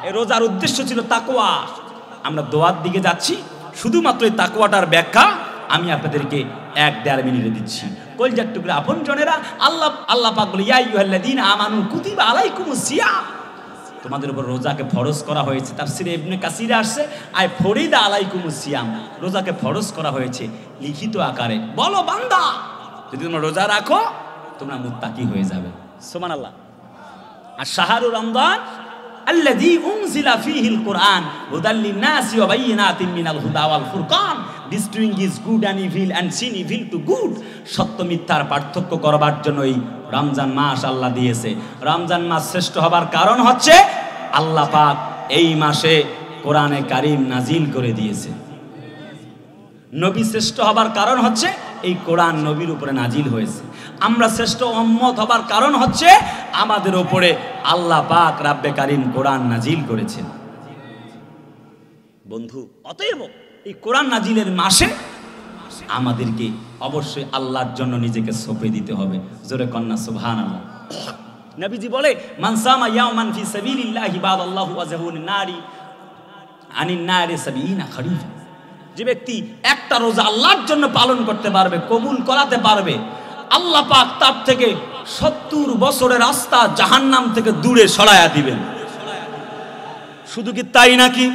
এই রোজার উদ্দেশ্য ছিল তাকওয়া। আমরা দোয়ার দিকে যাচ্ছি, শুধুমাত্র এই তাকওয়াটার ব্যাখ্যা আমি আপনাদেরকে 1-1.5 মিনিটে দিচ্ছি। কলজার টুকরা আপন জনেরা, আল্লাহ পাক বলে, ইয়া আইয়ুহাল্লাযীনা আমানু কুতিবা আলাইকুমুস সিয়াম, তোমাদের উপর রোজাকে ফরজ করা হয়েছে। তাফসীরে ইবনে কাসিরে আসছে, আয় ফরিদা আলাইকুমুস সিয়াম, রোজাকে ফরজ করা হয়েছে লিখিত আকারে। বলো বান্দা, যদি তোমরা রোজা রাখো তোমরা মুত্তাকি হয়ে যাবে। সুবহানাল্লাহ। আর শাহরুর রমজান আল্লাযী উনজিলা ফীহিল কুরআন হুদাল লিন-নাসি ওয়া বায়িনাতিন মিনাল হুদা ওয়াল ফুরকান, distinguish good and evil and sin evil to good, সত্য মিথ্যার পার্থক্য করবার জন্য এই রমজান মাস আল্লাহ দিয়েছে। রমজান মাস শ্রেষ্ঠ হবার কারণ হচ্ছে আল্লাহ পাক এই মাসে কোরআনে কারীম নাজিল করে দিয়েছে। নবী শ্রেষ্ঠ হবার কারণ হচ্ছে এই কোরআন নবীর উপরে নাজিল হয়েছে। আমরা শ্রেষ্ঠ উম্মত হবার কারণ হচ্ছে আমাদের উপরে আল্লাহ পাক রাব্বে কারীম কোরআন নাজিল করেছেন। বন্ধু, অতএব এই কোরআন নাজিলের মাসে আমাদেরকে অবশ্যই আল্লাহর জন্য নিজেকে সঁপে দিতে হবে। জোরে কন্যা সুবহানাল্লাহ। নবীজি বলে, মান সামা ইয়াওমান ফি সাবিলিল্লাহি বাদাল্লাহু ওয়াজহুন নারি আনিন নারি 70 খরিফা, যে ব্যক্তি একটা রোজা আল্লাহর জন্য পালন করতে পারবে, কবুল করাতে পারবে, আল্লাহ পাক তার থেকে 70 বছরের রাস্তা জাহান্নাম থেকে দূরে সরায়া দিবেন। শুধু কি তাই নাকি?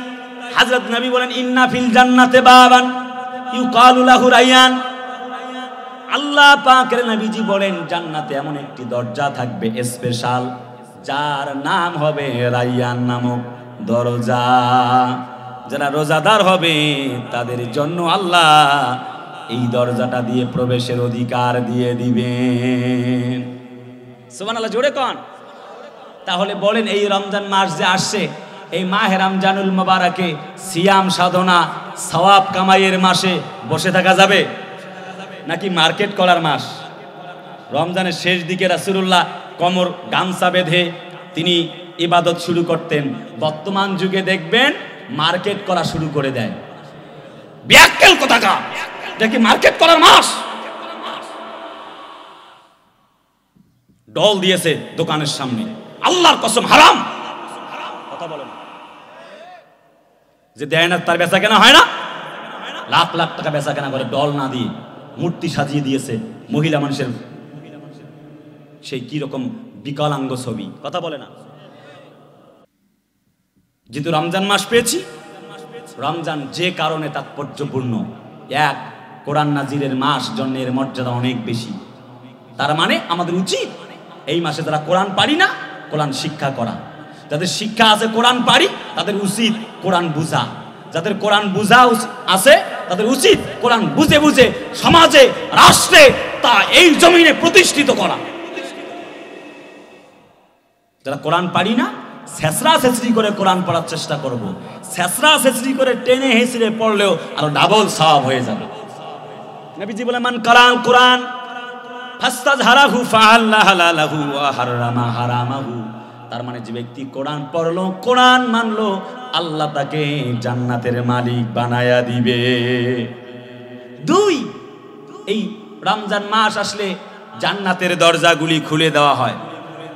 হযরত নবী বলেন, ইন্না ফিল জান্নাতে বাবান ইউকালু লাহু রায়্যান, আল্লাহ পাকের নবীজি বলেন জান্নাতে এমন একটি দরজা থাকবে স্পেশাল, যার নাম হবে রায়্যান নামক দরজা। যারা রোজাদার হবে তাদের জন্য আল্লাহ এই দরজাটা দিয়ে প্রবেশের অধিকার দিয়ে দিবেন। সুবহানাল্লাহ, জোরে কোন। তাহলে বলেন, এই রমজান মাস যে আসছে, এই মাহে রমজানুল মুবারাকে সিয়াম সাধনা সওয়াব কামাইয়ের মাসে বসে থাকা যাবে নাকি মার্কেট করার মাস? রমজানের শেষ দিকে রাসূলুল্লাহ কোমর গামছা বেঁধে তিনি ইবাদত শুরু করতেন। বর্তমান যুগে দেখবেন মার্কেট করা শুরু করে দেয়। বিয়াক্কেল কোথাকার, এটা কি মার্কেট করার মাস? ডল দিয়েছে দোকানের সামনে, আল্লাহর কসম হারাম। কথা বলেন, যে দেয় না তার বেচা কেনা হয় না? লাখ লাখ টাকা বেচা কেনা করে ডল না দিয়ে মূর্তি সাজিয়ে দিয়েছে মহিলা মানুষের, সেই কি রকম বিকলাঙ্গ ছবি। কথা বলে না। যেহেতু রমজান মাস পেয়েছি, রমজান যে কারণে তাৎপর্যপূর্ণ, এক, কোরআন নাজিলের মাস, জন্য এর মর্যাদা অনেক বেশি। তার মানে আমাদের উচিত এই মাসে যারা কোরআন পারি না, কোরআন শিক্ষা করা। যাদের শিক্ষা আছে কোরআন পারি, তাদের উচিত কোরআন বুঝা। যাদের কোরআন বুঝা আছে তাদের উচিত কোরআন বুঝে বুঝে সমাজে রাষ্ট্রে তা এই জমিনে প্রতিষ্ঠিত করা। যারা কোরআন পারি না ছেঁচড়া ছেঁচড়ি করে কোরআন পড়ার চেষ্টা করব। ছেঁচড়া ছেঁচড়ি করে টেনে হেঁচড়ে পড়লেও আরো ডাবল সওয়াব হয়ে যাবে। নবীজি বলে মান কারাল কোরআন ফাস্তাযহারাহু ফাআল্লা হালালাহু ওয়া হারামা হারামাহু। তার মানে যে ব্যক্তি কোরআন পড়লো, কোরআন মানলো, আল্লাহ তাকে জান্নাতের মালিক বানায়া দিবে। 2, এই রমজান মাস আসলে জান্নাতের দরজাগুলি খুলে দেওয়া হয়।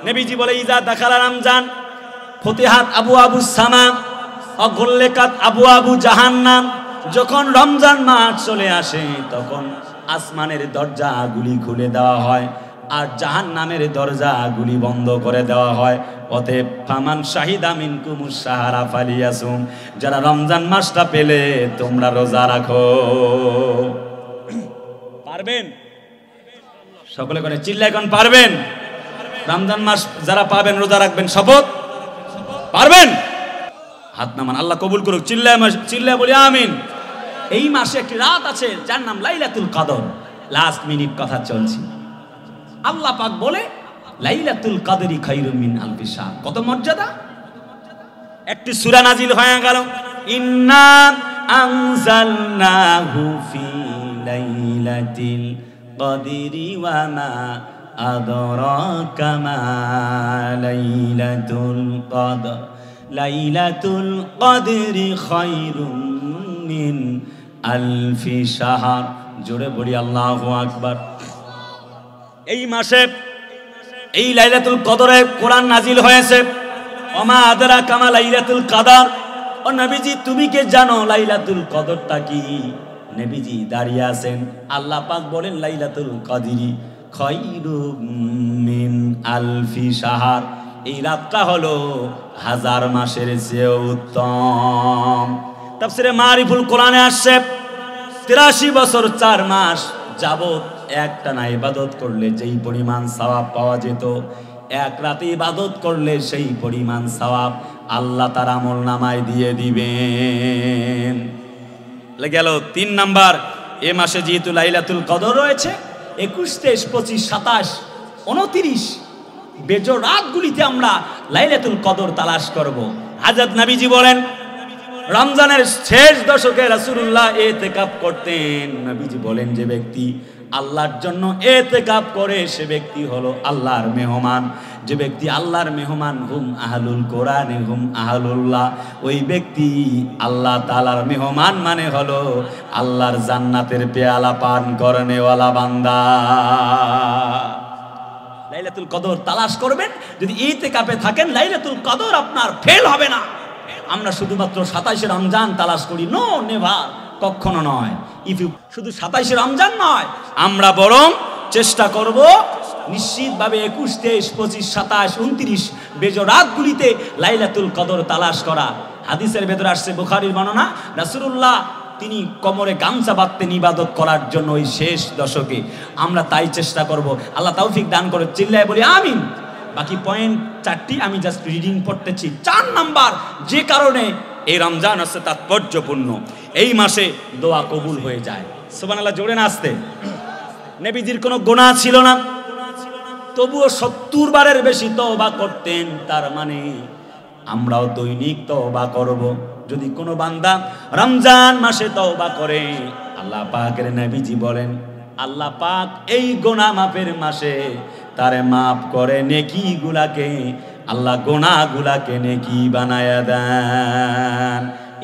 নবীজি বলে ইজা দাখালা রমজান ফতিহাত আবওয়াবুস সামা ওয়া গুল্লিকাত আবওয়াবু জাহান্নাম। যখন রমজান মাস চলে আসে তখন আসমানের দরজাগুলি খুলে দেওয়া হয় আর জাহান্নামের দরজাগুলি বন্ধ করে দেওয়া হয়। অতএব ফামান শাহিদা মিনকুমুশ শাহরা ফালিয়াসুম, যারা রমজান মাসটা পেলে তোমরা রোজা রাখো। পারবেন? সকলে করে চিল্লায় কোন পারবেন? রমজান মাস যারা পাবেন রোজা রাখবেন, শপথ পারবেন? হাত নামান, আল্লাহ কবুল করুক। চিল্লায় বলি আমিন। এই মাসে একটি রাত আছে যার নাম লাইলাতুল কদর। লাস্ট মিনিট কথা চলছে। আল্লাহ পাক বলে লাইলাতুল কদরি খায়রুম মিন আলফি শাহর। কত মর্যাদা! একটি সূরা নাজিল হয়ে গেল, ইন্না আনজালনাহু ফি লাইলাতিল কদরি ওয়া মা আদরাকা মা লাইলাতুল কদর লাইলাতুল কদরি খায়রুম মিন আলফি শাহর। জোরে বলি আল্লাহু আকবার। এই মাসে এই লাইলাতুল কদরে কোরআন নাজিল হয়েছে। ওমা আদরাকা মা লাইলাতুল কদর। ও নবীজি তুমি কে জানো লাইলাতুল কদরটা কি? নবীজি দাঁড়িয়ে আছেন, আল্লাহ পাক বলেন লাইলাতুল কদরি খায়রুম মিন আলফি শাহর। এই রাতটা হলো 1000 মাসের চেয়ে উত্তম। তাফসীরে মারিফুল কোরআনে আসছে 83 বছর 4 মাস যাবত একটানা ইবাদত করলে যেই পরিমাণ সওয়াব পাওয়া যেত, এক রাতে ইবাদত করলে সেই পরিমাণ সওয়াব আল্লাহ তার আমলনামায় দিয়ে দিবেন। গেল 3 নাম্বার। এ মাসে যেহেতু লাইলাতুল কদর রয়েছে, 21, 23, 25, 27, 29 বেজোড় রাতগুলিতে আমরা লাইলাতুল কদর তালাশ করব। হযরত নবীজি বলেন রমজানের শেষ দশকে রাসূলুল্লাহ ইতিকাফ করতেন। নবীজি বলেন যে ব্যক্তি আল্লাহর জন্য ইতিকাফ করে সে ব্যক্তি হলো আল্লাহর মেহমান। যে ব্যক্তি আল্লাহর মেহমান, হুম আহলুল কোরআন হুম আহলুল্লাহ, ওই ব্যক্তি আল্লাহ তাআলার মেহমান মানে হলো আল্লাহর জান্নাতের পেয়ালা পান করনেওয়ালা বান্দা। লাইলাতুল কদর তালাশ করবেন। যদি ইতিকাফে থাকেন লাইলাতুল কদর আপনার ফেল হবে না। আমরা শুধুমাত্র 27 রমজান তালাশ করি, নো নেভার, কখনো নয়। শুধু 27 রমজান নয়, আমরা বরং চেষ্টা করব নিশ্চিতভাবে 21, 23, 25, 27, 29 বেজোড় রাতগুলিতে লাইলাতুল কদর তালাশ করা। হাদিসের ভেতরে আসছে, বুখারীর বর্ণনা, রাসূলুল্লাহ তিনি কোমরে গামছা বাঁধতেন ইবাদত করার জন্য ওই শেষ দশকে। আমরা তাই চেষ্টা করব। আল্লাহ তৌফিক দান করে। চিল্লায় বলি আমিন। বাকি পয়েন্ট 4টি আমি জাস্ট রিডিং পড়তেছি। 4 নাম্বার, যে কারণে এই রমজান হচ্ছে তাৎপর্যপূর্ণ, এই মাসে দোয়া কবুল হয়ে যায়। সুবহানাল্লাহ, জোরে না আসতে? নবীজির কোনো গুনাহ ছিল না, তবুও 70 বারের বেশি তওবা করতেন। তার মানে আমরাও দৈনিক তওবা করব। যদি কোনো বান্দা রমজান মাসে তওবা করে, আল্লাহ পাকের নবীজি বলেন আল্লাহ পাক এই গুনাহ মাফের মাসে তারে মাফ করে, নেকি গুলাকে আল্লাহ গুনাহগুলাকে নেকি বানায়া দেন।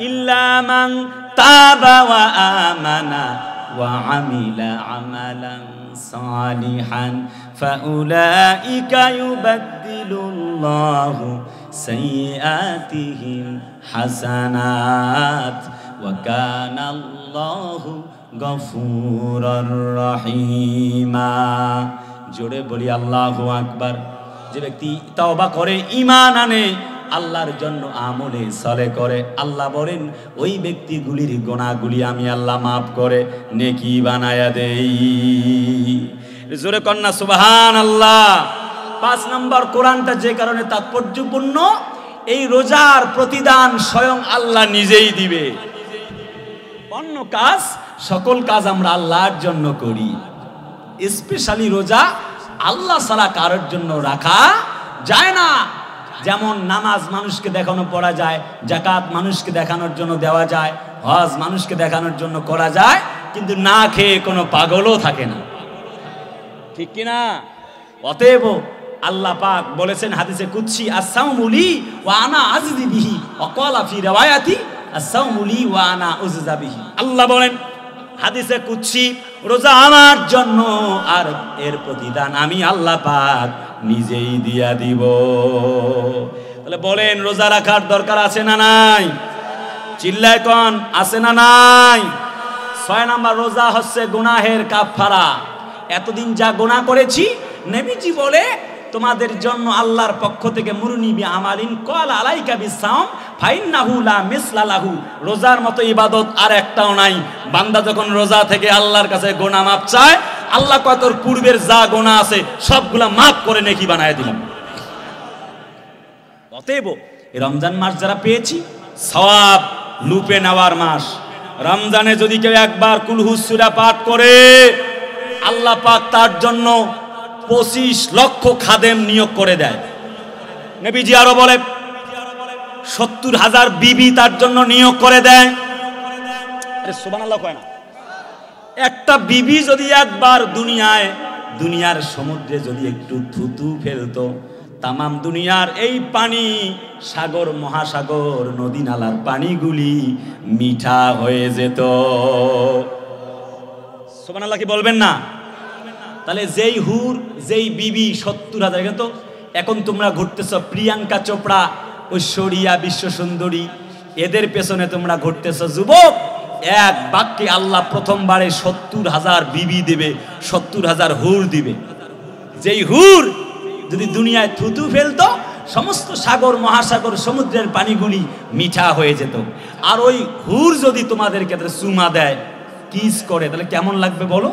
ইল্লা মান তাবা ওয়া আমানা ওয়া আমিলা আমালান সালিহান ফাউলাইকা ইউবাদদিলুল্লাহু সাইয়্যাতিহিম হাসানাত ওয়া কানাল্লাহু গফুরুর রহিমা। জোরে বলি আল্লাহু আকবার। যে ব্যক্তি তওবা করে, ঈমান আনে, আল্লাহর জন্য আমলে সলে করে, আল্লাহ বলেন ওই ব্যক্তিগুলির গুনাহগুলি আমি আল্লাহ মাফ করে নেকি বানায়া দেই। জোরে কন্না সুবহানাল্লাহ। 5 নম্বর, কোরআনটা যে কারণে তাৎপর্যপূর্ণ, এই রোজার প্রতিদান স্বয়ং আল্লাহ নিজেই দিবে। অন্য কাজ, সকল কাজ আমরা আল্লাহর জন্য করি। স্পেশালি রোজা আল্লাহ ছাড়া কারোর জন্য রাখা যায় না। যেমন নামাজ মানুষকে দেখানো পড়া যায়, যাকাত মানুষকে দেখানোর জন্য দেওয়া যায়, হজ মানুষকে দেখানোর জন্য করা যায়, কিন্তু না খেয়ে কোনো পাগলও থাকে না, ঠিক কিনা? অতএব আল্লাহ পাক বলেছেন হাদিসে কুদসি, আস-সাওমু লি ওয়া আনা আজজি বিহি, ওয়া ক্বালা ফি রিওয়ায়াতি আস-সাওমু লি ওয়া আনা উজজা বিহি। আল্লাহ বলেন হাদিসে কুদসি, রোজা আমার জন্য আর এর প্রতিদান আমি আল্লাহ পাক নিজেই দিয়া দিব। তাহলে বলেন রোজা রাখার দরকার আছে না নাই? চিল্লায় কোন আছে না নাই? 6 নাম্বার, রোজা হচ্ছে গুনাহের কাফারা। এতদিন যা গুনাহ করেছি, নবীজি বলে তোমাদের জন্য আল্লাহর পক্ষ থেকে মুরনিবি আমালিন কল আলাইকা বিসাম ফাইন্নাহু লা মিসলা লাহু, রোজার মতো ইবাদত আর একটাও নাই। বান্দা যখন রোজা থেকে আল্লাহর কাছে গুনাহ মাপ চায়, আল্লাহ কয় তোর পূর্বের যা গুনাহ আছে সবগুলা মাফ করে নেকি বানায় দিলাম। অতএব এই রমজান মাস যারা পেয়েছি, সওয়াব লুপে নেওয়ার মাস। রমজানে যদি কেউ একবার কুলহু সূরা পাঠ করে, আল্লাহ পাক তার জন্য 25 লক্ষ খাদেম নিয়োগ করে দেয়। নবীজি আরো বলে 70,000 বিবি তার জন্য নিয়োগ করে দেয়। আরে সুবহানাল্লাহ কয় না? একটা বিবি যদি একবার দুনিয়ার সমুদ্রে যদি একটু থুতু ফেলতো, তামাম দুনিয়ার এই পানি, সাগর মহাসাগর নদী নালার পানিগুলি মিঠা হয়ে যেত। সুবহানাল্লাহ কি বলবেন না? তাহলে যেই হুর, যেই বিবি 70,000, কিন্তু এখন তোমরা ঘুরতেছ প্রিয়াঙ্কা চোপড়া, ঐশ্বরিয়া, বিশ্ব সুন্দরী, এদের পেছনে তোমরা ঘুরতেছ। যুবক, এক বাক্যে আল্লাহ প্রথমবারে 70,000 বিবি দেবে, 70,000 হুর দিবে। যেই হুর যদি দুনিয়ায় থুতু ফেলতো, সমস্ত সাগর মহাসাগর সমুদ্রের পানিগুলি মিঠা হয়ে যেত। আর ওই হুর যদি তোমাদের ক্ষেত্রে চুমা দেয়, কিস করে, তাহলে কেমন লাগবে বলো?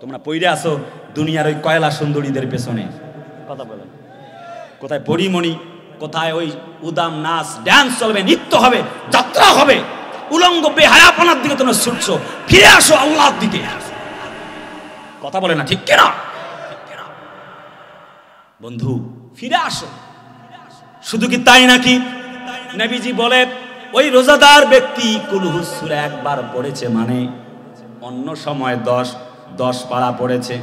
তোমরা পইরে আসো দুনিয়ার ওই কয়লা সুন্দরীদের পেছনে, কথা বলেন, কোথায় পরিমণি, কোথায় ওই উদাম নাচ ড্যান্স চলবে, নৃত্য হবে, যাত্রা হবে, উলঙ্গ বেহায়াপনার দিকে তোমরা ছুটছো। ফিরে আসো আল্লাহর দিকে, কথা বলে না, ঠিক কিনা বন্ধু? ফিরে আসো। শুধু কি তাই নাকি? নবীজি বলে ওই রোজাদার ব্যক্তি কুলহু সূরা একবার পড়েছে মানে অন্য সময় 10 পারা পড়েছে,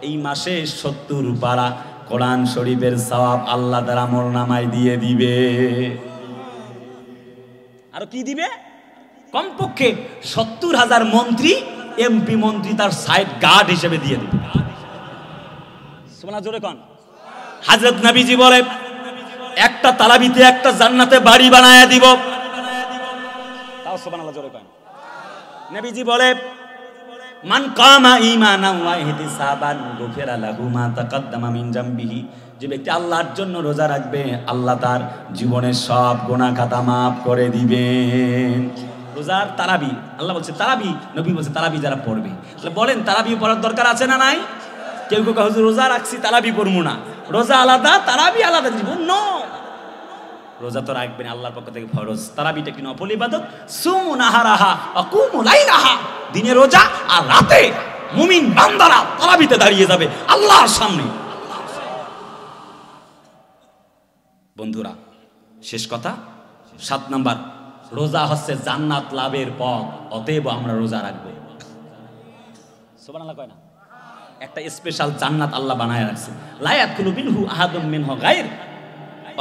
এই মাসে 70 পারা কোরআন শরীফের সওয়াব আল্লাহ তার আমলনামায় দিয়ে দিবে। আর কি দিবে? কমপক্ষে 70,000 মন্ত্রী, এমপি মন্ত্রী তার সাইড গার্ড হিসেবে দিয়ে দিবে। সুবহানাল্লাহ, জোরে কোন। হযরত নবীজি বলে একটা তারাবিতে একটা জান্নাতে বাড়ি বানায়া দিব। তাও সুবহানাল্লাহ, জোরে কোন। নবীজি বলে মান কামা ঈমানান ওয়া ইহতিসাবান গুফিরা লাহু মা তাকাদ্দামা মিন জামবিহি, যে ব্যক্তি আল্লাহর জন্য রোজা রাখবে, আল্লাহ তার জীবনের সব গুনাহ খাতা মাফ করে দিবেন। রোজার তারাবি, আল্লাহ বলছে তারাবি, নবী বলছে তারাবি যারা পড়বে। তাহলে বলেন তারাবি পড়ার দরকার আছে না নাই? কেউ কেউ হুজুর রোজা রাখছি তারাবি পড়বো না, রোজা আলাদা তারাবি আলাদা জীবন। নো, রোজা তো রাখবেন আল্লাহর পক্ষ থেকে ফরজ। তারাবিটা কি নফল ইবাদত? সুমু নাহারাহা ওয়া কুমু লাইলাহা, দিনে রোজা আর রাতে মুমিন বান্দারা তারাবিতে দাঁড়িয়ে যাবে আল্লাহর সামনে। বন্ধুরা, শেষ কথা 7 নাম্বার, রোজা হচ্ছে জান্নাত লাভের পথ। অতএব আমরা রোজা রাখবো। সুবহানাল্লাহ কয় না? একটা স্পেশাল জান্নাত আল্লাহ বানায় রাখছে। লা ইয়াদখুলু মিনহু আহাদুম মিনহু গায়র,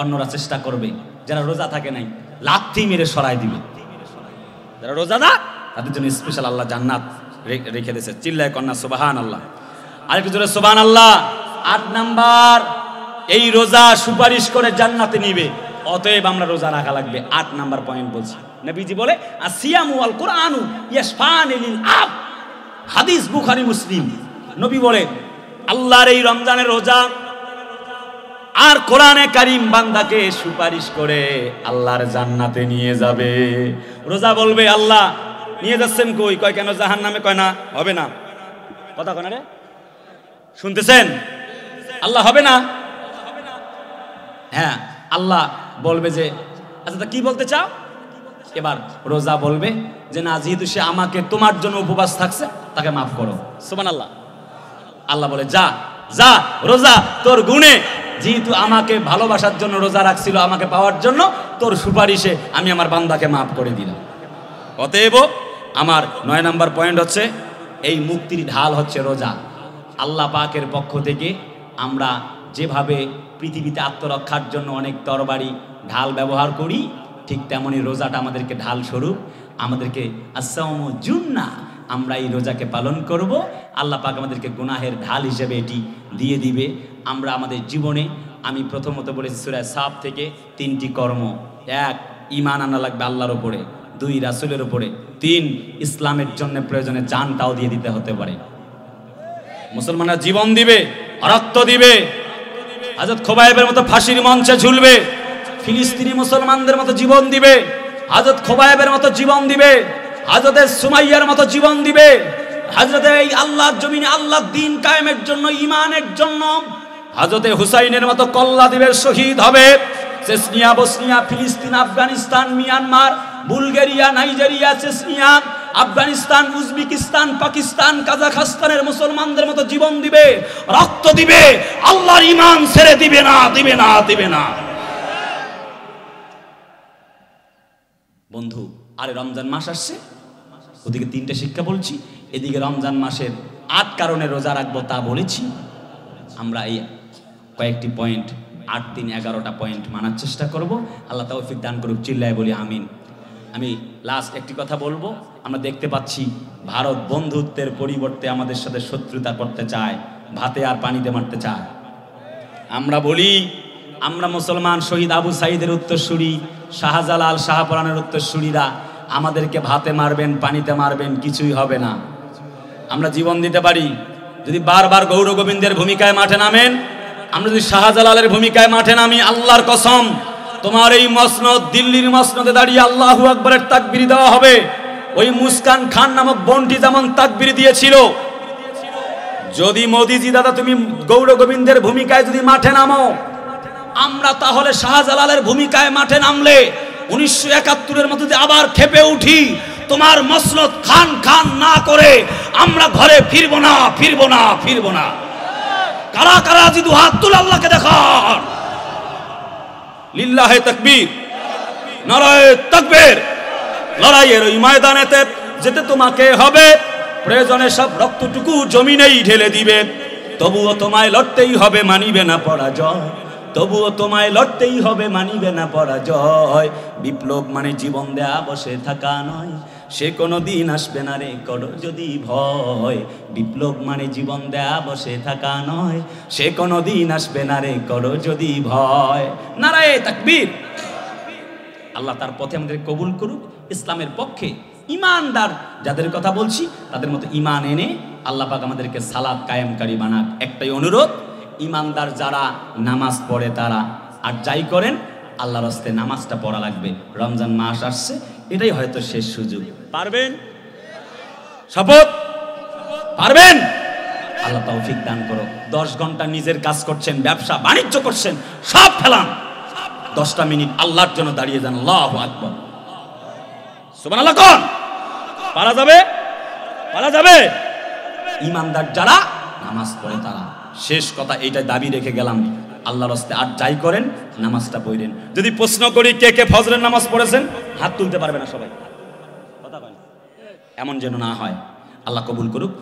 অন্যরা চেষ্টা করবে, যারা রোজা থাকে নাই লাথি মেরে সরাই দিবে। যারা রোজা না, তাদের জন্য স্পেশাল আল্লাহ জান্নাত রেখে দিয়েছে। চিল্লায় কন্যা সুবহানাল্লাহ, আরেকটু জোরে সুবহানাল্লাহ। 8 নাম্বার, এই রোজা সুপারিশ করে জান্নাতে নিবে। অতএব আমরা রোজা রাখা লাগবে। 8 নাম্বার পয়েন্ট বলছি। নবীজি বলে আসিয়ামু ওয়াল কুরআনু ইয়াশফানি লিল আব, হাদিস বুখারী মুসলিম। নবী বলে আল্লাহর এই রমজানের রোজা আর কোরআনে কারীম বান্দাকে সুপারিশ করে আল্লাহর জান্নাতে নিয়ে যাবে। রোজা বলবে আল্লাহ নিয়ে যাচ্ছেন কই? কয় কেন জাহান্নামে? কয় না হবে না। কথা কয় না রে, শুনতেছেন? আল্লাহ হবে না। হ্যাঁ, আল্লাহ বলবে যে আচ্ছা তা কি বলতে চাও? এবার রোজা বলবে যে না, যেহেতু সে আমাকে তোমার জন্য উপবাস থাকছে, তাকে মাফ করো। সুবহানাল্লাহ। আল্লাহ বলে যা যা রোজা, তোর গুণে যেহেতু আমাকে ভালোবাসার জন্য রোজা রাখছিল, আমাকে পাওয়ার জন্য, তোর সুপারিশে আমি আমার বান্দাকে মাফ করে দিলাম। অতএব আমার 9 নম্বর পয়েন্ট হচ্ছে এই মুক্তির ঢাল হচ্ছে রোজা। আল্লাহ পাকের পক্ষ থেকে আমরা যেভাবে পৃথিবীতে আত্মরক্ষার জন্য অনেক তরবারি ঢাল ব্যবহার করি, ঠিক তেমনই রোজাটা আমাদেরকে ঢাল স্বরূপ, আমাদেরকে আস-সাওমু জুন্নাহ, আমরা এই রোজাকে পালন করব। আল্লাহ পাক আমাদেরকে গুনাহের ঢাল হিসেবে এটি দিয়ে দিবে। আমরা আমাদের জীবনে, আমি প্রথমত বলেছি সূরা সাফ থেকে 3টি কর্ম: 1 ঈমান আনা লাগবে আল্লাহর উপরে, 2 রাসূলের উপরে, 3 ইসলামের জন্য প্রয়োজনে জানটাও দিয়ে দিতে হতে পারে। মুসলমানরা জীবন দিবে, রক্ত দিবে, হযরত খোবাইবের মতো ফাঁসির মঞ্চে ঝুলবে, ফিলিস্তিনি মুসলমানদের মতো জীবন দিবে, হযরত খোবাইবের মতো জীবন দিবে, হযরতে সুমাইয়ার মতো জীবন দিবে, হযরতে এই আল্লাহর জমিনে আল্লাহর দ্বীন কায়েমের জন্য, ঈমানের জন্য হযরতে হুসাইনের মতো কল্লা দিবে, শহীদ হবে। চেচনিয়া, বসনিয়া, ফিলিস্তিন, Afghanistan, Myanmar, Bulgaria, Nigeria, Chechnya, Afghanistan, Uzbekistan, Pakistan, কাজাখস্তানের মুসলমানদের মতো জীবন দিবে, রক্ত দিবে, আল্লাহর ঈমান ছেড়ে দিবে না, দিবে না, দিবে না। বন্ধু, আরে রমজান মাস আসছে, ওদিকে 3টে শিক্ষা বলছি, এদিকে রমজান মাসের 8 কারণে রোজা রাখবো তা বলেছি। আমরা এই কয়েকটি পয়েন্ট 8, 3, 11টা পয়েন্ট মানার চেষ্টা করব। আল্লাহ তৌফিক দান করুক, চিল্লায় বলি আমিন। আমি লাস্ট একটি কথা বলবো, আমরা দেখতে পাচ্ছি ভারত বন্ধুত্বের পরিবর্তে আমাদের সাথে শত্রুতা করতে চায়, ভাতে আর পানিতে মারতে চায়। আমরা বলি, আমরা মুসলমান শহীদ আবু সাঈদের উত্তরসূরি, শাহজালাল, শাহপরানের উত্তরসূরিরা, আমাদেরকে ভাতে মারবেন, পানিতে মারবেন, কিছুই হবে না। আমরা জীবন দিতে পারি। যদি বারবার গৌর গোবিন্দের ভূমিকায় মাঠে নামেন, আমরা যদি শাহজালালের ভূমিকায় মাঠে নামি, আল্লাহর কসম, তোমার এই মসনদ, দিল্লির মসনদে দাঁড়িয়ে আল্লাহু আকবরের তাকবীর দেওয়া হবে। ওই মুস্কান খান নামক বোনটি যেমন তাকবীর দিয়েছিল, যদি মোদিজি দাদা তুমি গৌর গোবিন্দের ভূমিকায় যদি মাঠে নামো, আমরা তাহলে শাহজালালের ভূমিকায় মাঠে নামলে 1971-এর মতো যদি আবার খেপে উঠি, তোমার মসনদ খান খান না করে আমরা ঘরে ফিরবো না, ফিরবো না, ফিরবো না। কারা কারা যদি হাত তুলে আল্লাহকে দেখান, লিল্লাহে তাকবীর, নারায়ে তাকবীর। লড়াইয়ের ওই ময়দানেতে যেতে তোমাকে হবে, প্রয়োজনে সব রক্তটুকু জমিনেই ঢেলে দিবে, তবুও তোমায় লড়তেই হবে, মানিবে না পরাজয়, তবুও তোমায় লড়তেই হবে, মানিবে না পরাজয়। বিপ্লব মানে জীবন দেয়া বসে থাকা নয়, সে কোনো দিন আসবে না রে করো যদি ভয়। বিপ্লব মানে জীবন দেয়া বসে থাকা নয়, সে কোনো দিন আসবে না রে করো যদি ভয়। নারায়ে তাকবীর। আল্লাহ তার পথে আমাদের কবুল করুক, ইসলামের পক্ষে ঈমানদার যাদের কথা বলছি তাদের মতো ঈমান এনে আল্লাহ পাক আমাদেরকে সালাত কায়েমকারী বানাক। একটাই অনুরোধ, ঈমানদার যারা নামাজ পড়ে তারা আর যাই করেন, আল্লাহর রাস্তায় নামাজটা পড়া লাগবে। রমজান মাস আসছে, এটাই হয়তো শেষ সুযোগ। পারবেন? শপথ পারবেন? আল্লাহ তৌফিক দান করো। 10 ঘন্টা নিজের কাজ করছেন, ব্যবসা বাণিজ্য করছেন, সব ফেলান, 10টা মিনিট আল্লাহর জন্য দাঁড়িয়ে যান। আল্লাহু আকবার, সুবহানাল্লাহ। কোন পারা যাবে? পারা যাবে? ঈমানদার যারা নামাজ পড়ে তারা। শেষ কথা এইটা দাবি রেখে গেলাম, আল্লাহর রাস্তায় আর যাই করেন নামাজটা পড়েন। যদি প্রশ্ন করি কে কে ফজরের নামাজ পড়েছেন, হাত তুলতে পারবে না সবাই, কথা বলেন, এমন যেন না হয়। আল্লাহ কবুল করুক।